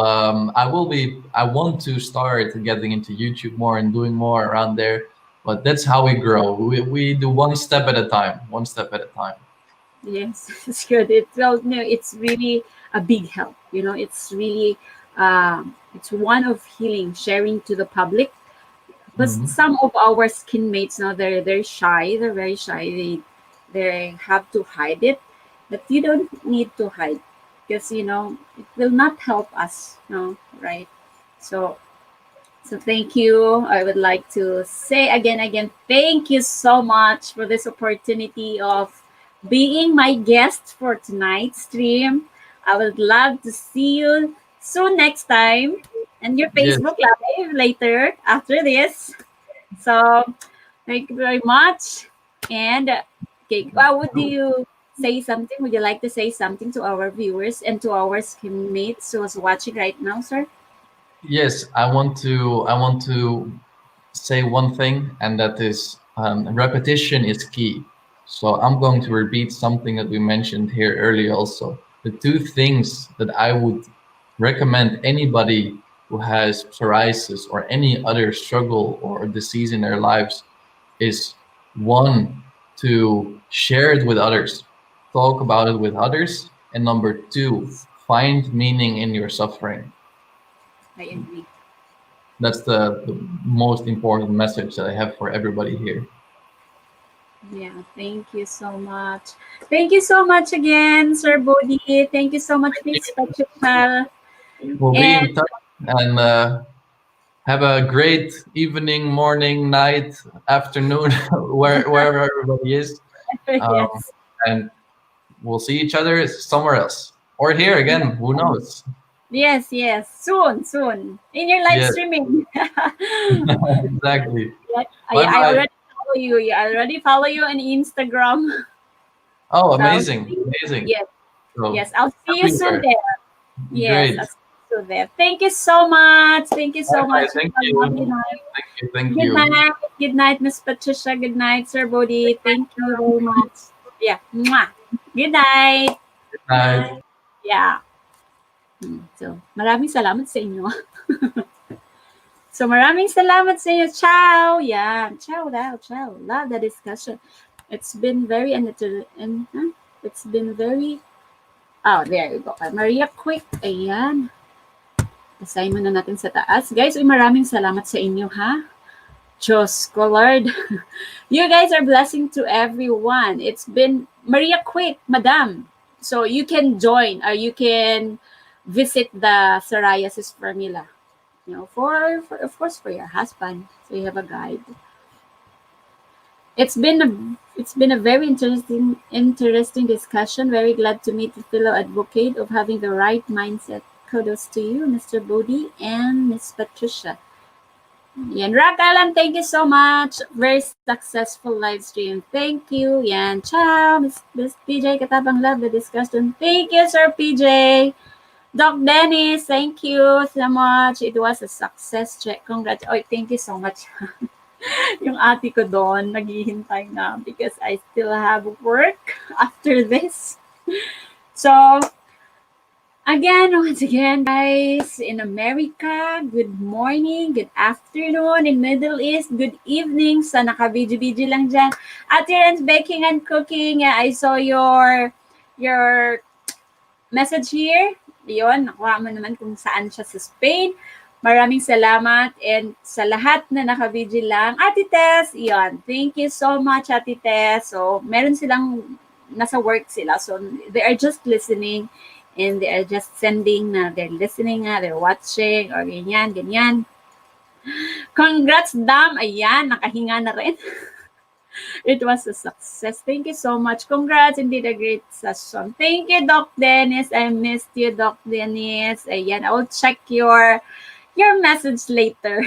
I want to start getting into YouTube more and doing more around there. But that's how we grow. We do one step at a time, one step at a time. Yes, it's good. It's really a big help. It's really it's one of healing, sharing to the public. But Hmm. some of our skin mates now they're shy. They're very shy. They have to hide it, but you don't need to hide because it will not help us. No, right? So thank you. I would like to say again, thank you so much for this opportunity of being my guest for tonight's stream. I would love to see you soon next time and your Yes. Facebook Live later after this. So thank you very much. And okay, would you say something? Would you like to say something to our viewers and to our skin mates who's watching right now, sir? Yes, I want to say one thing, and that is repetition is key. So I'm going to repeat something that we mentioned here earlier also. The two things that I would recommend anybody who has psoriasis or any other struggle or disease in their lives is one, to share it with others, talk about it with others, and number two, find meaning in your suffering. I agree. That's the most important message that I have for everybody here. Yeah, thank you so much. Thank you so much again, Sir Bodhi. Thank you so much, Miss Patricia. We'll be And in touch, and have a great evening, morning, night, afternoon, wherever everybody is. Um, yes, and we'll see each other somewhere else or here again. Who knows? yes, soon, in your live Yes, streaming. exactly. Like, Bye I bye. already follow you. Yeah, I already follow you on Instagram. Oh, So I'll amazing, see, amazing. yes, So I'll see you soon everywhere. there. Yes, I'll Great. see you soon there. Thank you so much. Thank you Bye so bye. much. Thank Have a lovely you. night. Thank you. Thank Good you. night. Good night, Miss Patricia. Good night, Sir Bodhi. Thank you very much. Yeah. Mwah. Good night. Good night. Yeah. So, maraming salamat sa inyo. So, maraming salamat sa inyo. Ciao. Yeah. Ciao daw. Ciao. Love the discussion. It's been very it's been very there you go. Maria Quick. Ayan. Basahin muna natin sa taas. Guys, maraming salamat sa inyo ha. Diyos ko, Lord. You guys are blessing to everyone. It's been, Maria, quick, madam. So you can join or you can visit the Psoriasis Formula. For of course for your husband. So you have a guide. It's been a very interesting discussion. Very glad to meet the fellow advocate of having the right mindset. Kudos to you, Mr. Bodhi and Miss Patricia. Yan, Rock Alan, thank you so much. Very successful live stream. Thank you. Yan, ciao. Miss PJ Katabang Love the discussion. Thank you, Sir PJ. Doc Dennis, thank you so much. It was a success check. Congrats. Oh, thank you so much. Yung ate ko doon, naghihintay na because I still have work after this. So, once again, guys, in America, good morning, good afternoon. In Middle East, good evening. Sa naka-video lang dyan. Ate Ren's Baking and Cooking. Yeah, I saw your message here. Yun, nakuha mo naman kung saan siya sa Spain. Maraming salamat. And sa lahat na naka-video lang, Ate Tess, yun. Thank you so much, Ate Tess. So, meron silang, nasa work sila. So, they are just listening. And they are just sending na they're listening na, they're watching, or ganyan. Congrats, Dam! Ayan, nakahinga na rin. It was a success. Thank you so much. Congrats, indeed a great session. Thank you, Doc Dennis. I missed you, Doc Dennis. Ayan, I will check your message later.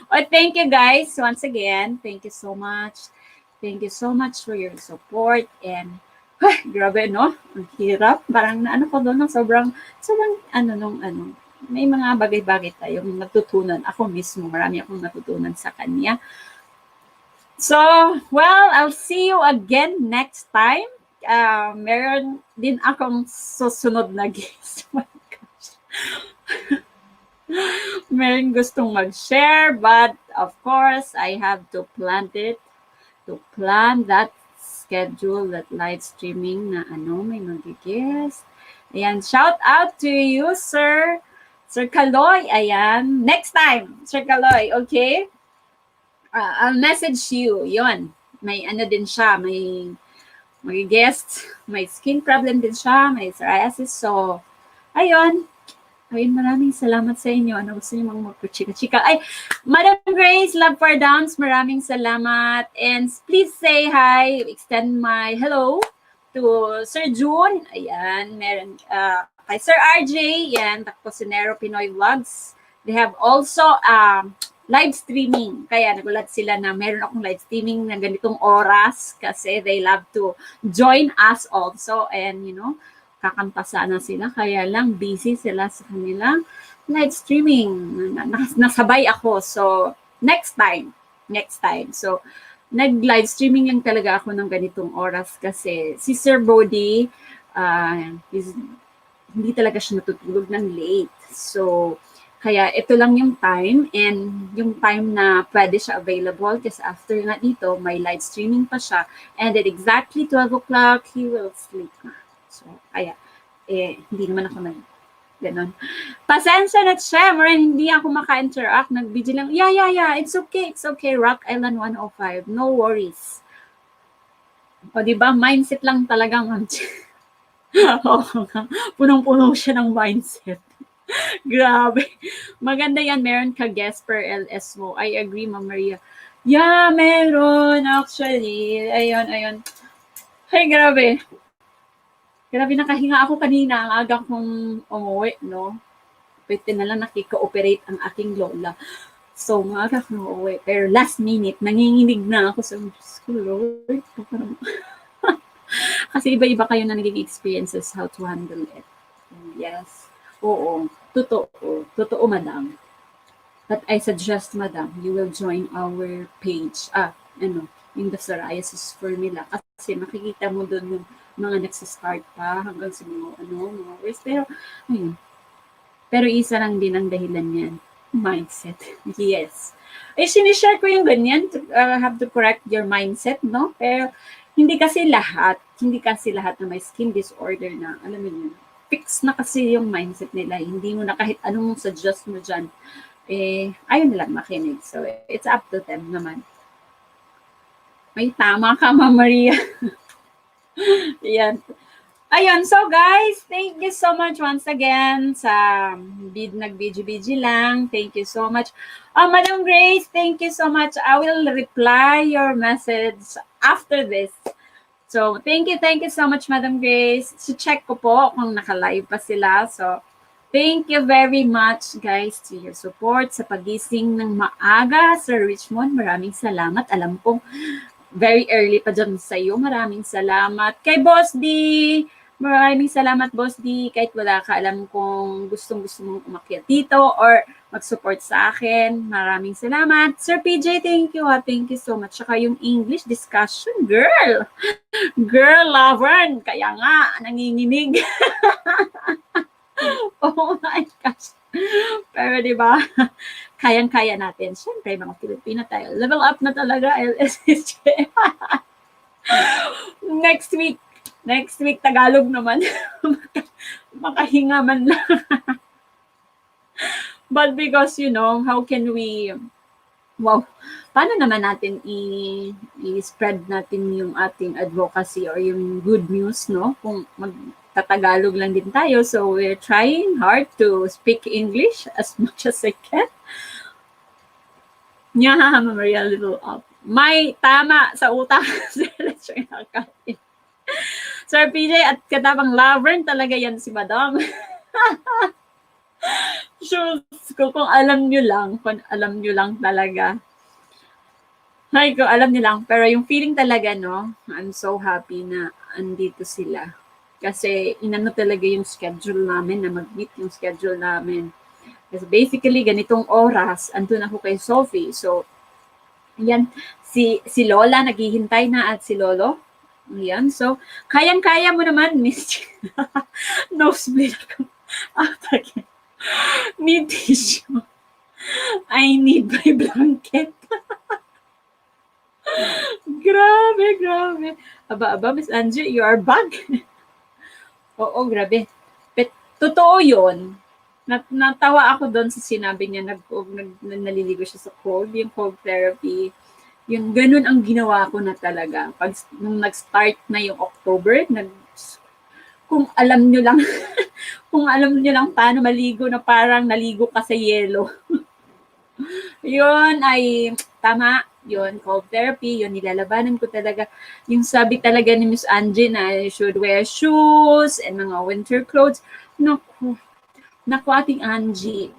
Well, thank you, guys. Once again, thank you so much. Thank you so much for your support and grabe, no? Ang hirap. Parang naano ko doon ng sobrang, may mga bagay-bagay tayong natutunan. Ako mismo, marami akong natutunan sa kanya. So, well, I'll see you again next time. Meron din akong susunod na guest. Oh my gosh. Meron gustong mag-share, but of course, I have to plan that schedule, that live streaming na may mag-guest. Ayan, shout out to you, Sir Kaloy. Ayan, next time, Sir Kaloy, okay? I'll message you. Yun, may din siya, may guest, may skin problem din siya, may psoriasis. So, ayun, maraming salamat sa inyo. Ano gusto niyo magchika-chika? Ay, Madam Grace, Love for Downs, maraming salamat. And please say hi, extend my hello to Sir June. Ayan, meron kay Sir RJ, yan, Takposinero Pinoy Vlogs. They have also live streaming. Kaya nagulat sila na meron akong live streaming na ganitong oras kasi they love to join us also. And, kakantasa na sila, kaya lang busy sila sa kanilang live streaming. Nasabay ako. So, next time. So, nag-live streaming lang talaga ako ng ganitong oras kasi si Sir Beaudi, hindi talaga siya natutulog ng late. So, kaya ito lang yung time and yung time na pwede siya available kasi after nga dito, may live streaming pa siya. And at exactly 12 o'clock, he will sleep na. So, kaya, hindi naman ako ganon. Pasensya na, Shem, hindi ako maka-interact. Nag-video lang, yeah, it's okay, Rock Island 105, no worries. O, diba, mindset lang talaga, ma'am. Punong-puno siya ng mindset. Grabe. Maganda yan, meron ka guest per LS mo. I agree, Ma'am Maria. Yeah, meron, actually. Ayun. Ay, grabe. Grabe, nakahinga ako kanina. Ang aga kong umuwi, no? Pwede na lang nakika-operate ang aking lola. So, maaga akong umuwi. Pero last minute, nanginginig na ako sa Lord. Kasi iba-iba kayo na naging experiences how to handle it. Yes. Oo. Totoo, madam. But I suggest, madam, you will join our page. In the Psoriasis Formula. Kasi makikita mo doon yung mga nagsistart pa hanggang sa mga words. Pero, ayun. Pero isa lang din ang dahilan yan. Mindset. Yes. Sinishare ko yung ganyan. Have to correct your mindset, no? Pero, hindi kasi lahat na may skin disorder na, alam mo yun, fix na kasi yung mindset nila. Hindi mo na kahit anong suggest mo dyan, ayaw nilang makinig. So, it's up to them naman. May tama ka, Ma Maria. Yan. Ayun, so guys, thank you so much once again sa nag-BG-BG lang. Thank you so much. Madam Grace, thank you so much. I will reply your message after this. So, thank you so much, Madam Grace. So, check ko po kung naka-live pa sila. So, thank you very much, guys, to your support sa pagising ng maaga, Sir Richmond. Maraming salamat. Alam kong very early pa dyan sa iyo. Maraming salamat. Kay Boss D, maraming salamat, Boss D. Kahit wala ka, alam kong gustong-gusto mong umakyat dito or mag-support sa akin. Maraming salamat. Sir PJ, thank you. Thank you so much. Saka yung English discussion, girl. Girl, Laverne. Kaya nga, nanginginig. Oh my gosh. Pero diba, kayang-kaya natin. Siyempre, mga Pilipino tayo. Level up na talaga, LSSJ. Next week, Tagalog naman. Makahinga man lang. But because, how can we, paano naman natin i-spread natin yung ating advocacy or yung good news, no? Kung magtatagalog lang din tayo. So, we're trying hard to speak English as much as I can. Yeah, Maria, little up. May tama sa utak. Sir PJ at katabang Laverne talaga yan si Madam. Sure, kung alam nyo lang talaga. Ay, kung alam nyo lang. Pero yung feeling talaga, no, I'm so happy na andito sila. Kasi inano talaga yung schedule namin, na mag-meet yung schedule namin. Kasi basically, ganitong oras, andun ako kay Sophie. So, yan, si Lola naghihintay na at si Lolo. Yan, so, kayang-kaya mo naman, Miss. Nosebleed ako. Again. Need tissue. I need my blanket. Grabe. Aba, Miss Angie, you are back. Oo, grabe. Totoo yun. Natawa ako doon sa sinabi niya, naliligo siya sa cold, yung cold therapy. Yung ganun ang ginawa ko na talaga. Nung nag-start na yung October, kung alam nyo lang, kung alam nyo lang paano maligo na parang naligo ka sa yelo. Yun ay tama. Yun, cold therapy. Yun, nilalabanan ko talaga. Yung sabi talaga ni Miss Angie na you should wear shoes and mga winter clothes. Naku, ating Angie.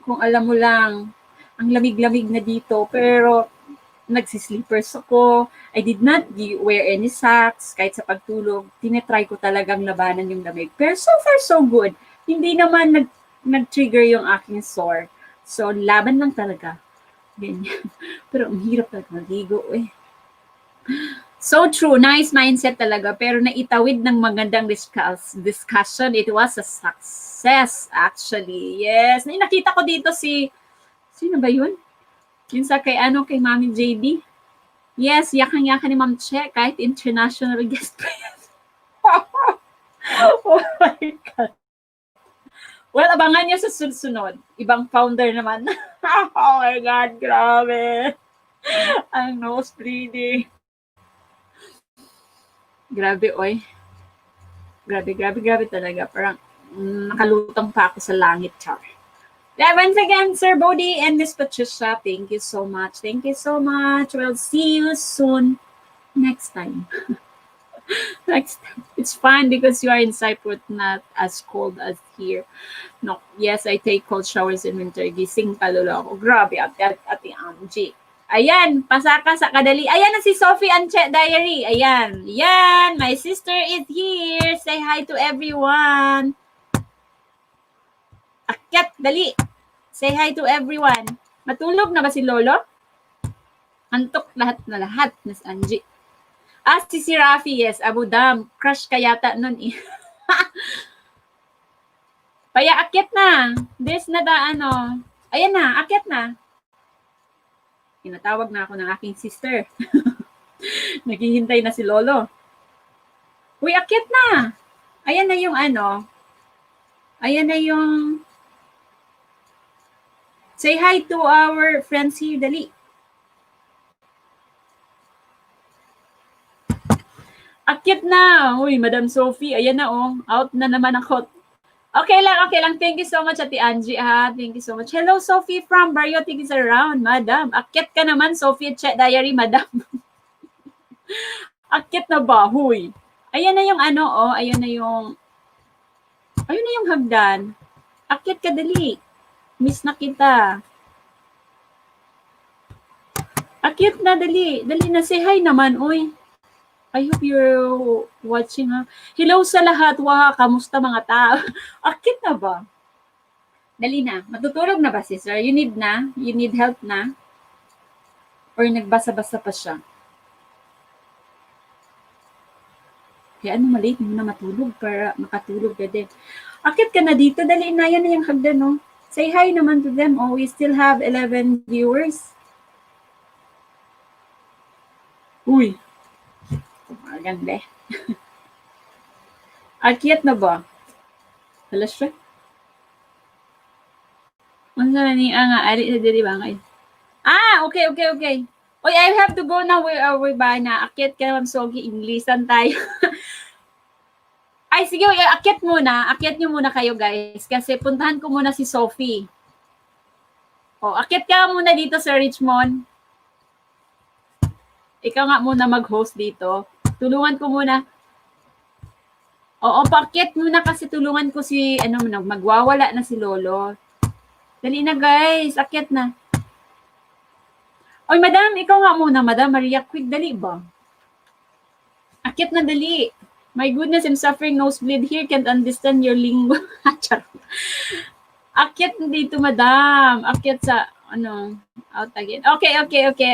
Kung alam mo lang, ang lamig-lamig na dito. Pero nagsisleepers ako. I did not wear any socks. Kahit sa pagtulog, tinetry ko talagang labanan yung lamig. Pero so far, so good. Hindi naman nag-trigger yung aking sore. So, laban lang talaga. Ganyan. Pero ang hirap talaga maligo eh. So true. Nice mindset talaga. Pero naitawid ng magandang discussion. It was a success actually. Yes. Nakita ko dito sino ba yun? Yun sa kay Mami JD. Yes, yakan-yakan ni Ma'am Che kahit international guest pa yan. Oh my God. Well, abangan nyo sa susunod. Ibang founder naman. Oh my God, grabe. Ang nosebleeding. Grabe, oy. Grabe talaga. Parang nakalutang pa ako sa langit, char. Once again, Sir Beaudi and Miss Patricia, thank you so much. Thank you so much. We'll see you soon next time. Next time. It's fine because you are in Cyprus, not as cold as here. No, yes, I take cold showers in winter. Gising kalula ako. Grabe, ate Angie. Ayan, pasaka sa kadali. Ayan na si Sophie Anche Diary. Ayan. Yan, my sister is here. Say hi to everyone. Akyat, dali. Say hi to everyone. Matulog na ba si Lolo? Antok lahat, Miss Angie. Si Rafi, yes. Abu Dham. Crush ka yata nun eh. Paya, akyat na. There's na Ayan na, akyat na. Tinatawag na ako ng aking sister. Naghihintay na si Lolo. Uy, akyat na. Ayan na yung Ayan na yung Say hi to our friends here, dali. Akit na. Uy, Madam Sophie, ayan na oh. Out na naman ako. Okay lang. Thank you so much, Ate Angie, ha. Thank you so much. Hello, Sophie from Bariotic is around, Madam. Akit ka naman, Sophie, chat diary, Madam. Akit na ba? Huy. Ayan na yung ano, oh. Ayun na yung hagdan. Akit ka, dali. Miss na kita. Akit na, dali. Dali na, say hi naman, uy. I hope you're watching, ha. Hello sa lahat. Wow, kamusta mga tao? Akit na ba? Dali na. Matutulog na ba si sir? You need na? You need help na? Or nagbasa-basa pa siya? Kaya ano, malate mo na matulog para makatulog ka din. Akit ka na dito. Dali na. Yan na yung hagdan, no? Say hi naman to them. Oh, we still have 11 viewers. Uy. Maganda eh. Akit na ba? Hala siya. Ano na ni nga? Ari na diri ba ngayon? Okay. Oy, I have to go now. We're by na. Akit ka naman, Sogi. Inglesan tayo. Ay, sige. Akit muna. Akit nyo muna kayo, guys. Kasi puntahan ko muna si Sophie. Akit ka muna dito, Sir Richmond. Ikaw nga muna mag-host dito. Tulungan ko muna. Pakit muna kasi tulungan ko si, magwawala na si Lolo. Dali na, guys. Akit na. Oy, madam, ikaw nga muna, Madam Maria. Quick, dali ba? Akit na, dali. My goodness, I'm suffering nosebleed here. Can't understand your lingo. Akit na dito, madam. Akit sa, out again. Okay,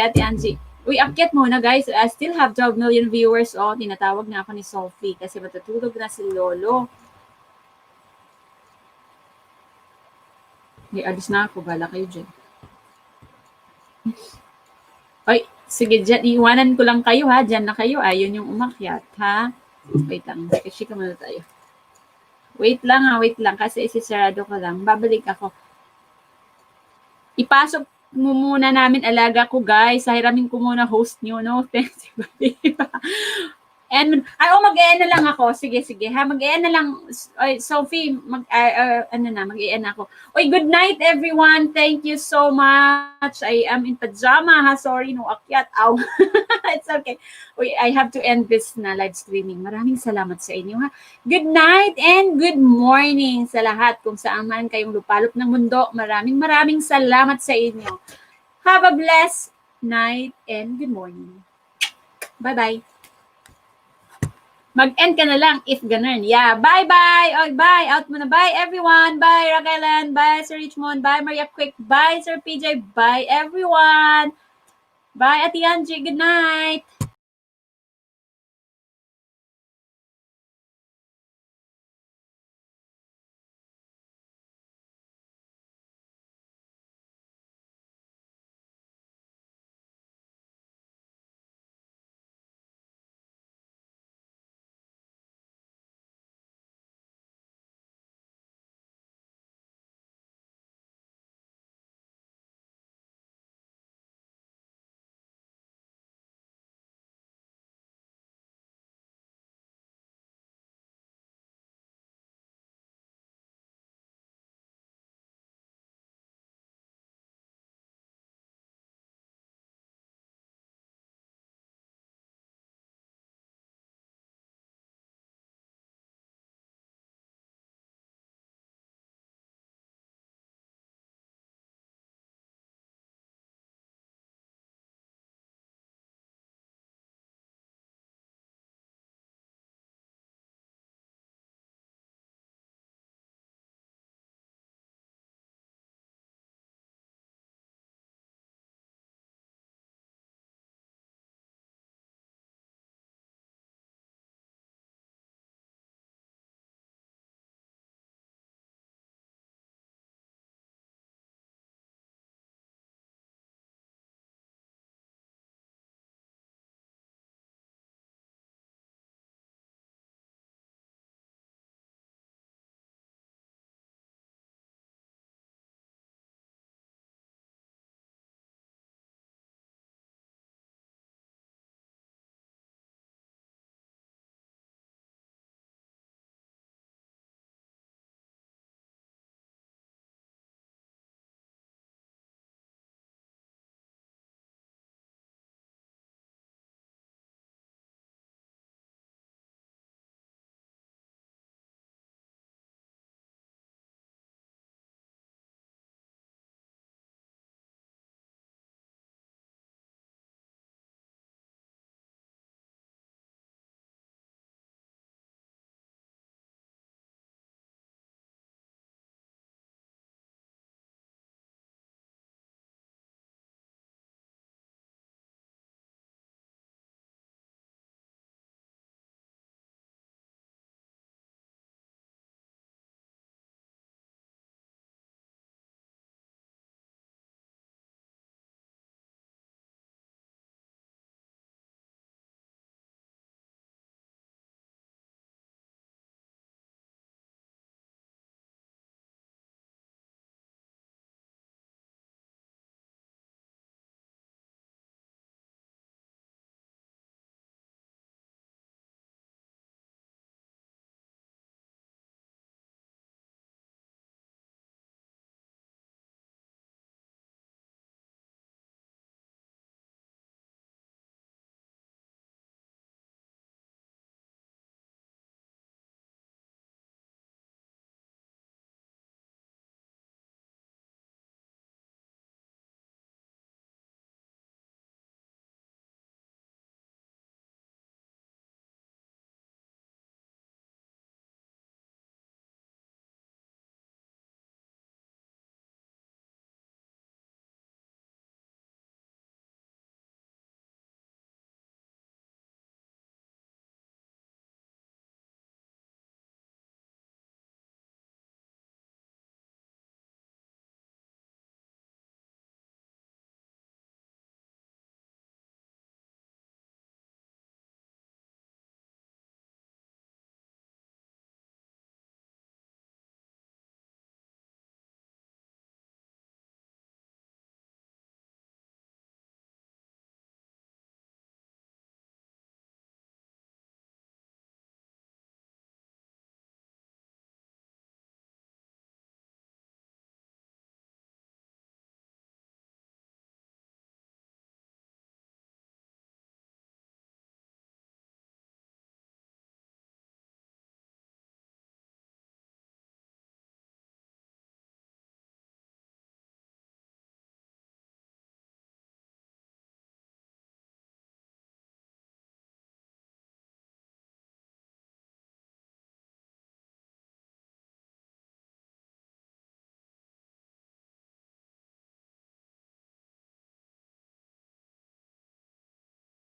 Ate Angie. Uy, akit muna, guys. I still have 12 million viewers. Tinatawag na ako ni Sophie kasi matutulog na si Lolo. Alis na ako. Bala kayo dyan. Ay, sige, dyan. Iwanan ko lang kayo, ha? Dyan na kayo. Ayun yung umakyat, ha? Wait lang. Kasi ka muna tayo. Wait lang, ha? Wait lang. Kasi isisarado ko lang. Babalik ako. Ipasok mo muna namin alaga ko, guys. Hiramin ko muna host nyo, no? Thanks. And, mag-e-end na lang ako. Sige, ha? Mag-e-end na lang. Oy, Sophie, mag-e-end ako. Oy, good night, everyone. Thank you so much. I am in pajama, ha? Sorry, no akyat. Ow. It's okay. Oy, I have to end this na live streaming. Maraming salamat sa inyo, ha? Good night and good morning sa lahat. Kung saan man kayong lupalop ng mundo, maraming salamat sa inyo. Have a blessed night and good morning. Bye-bye. Mag-end ka na lang if ganun. Yeah, bye-bye. Oh, bye. Out muna. Bye, everyone. Bye, Raquelan. Bye, Sir Richmond. Bye, Maria Quick. Bye, Sir PJ. Bye, everyone. Bye, Ate Angie. Good night.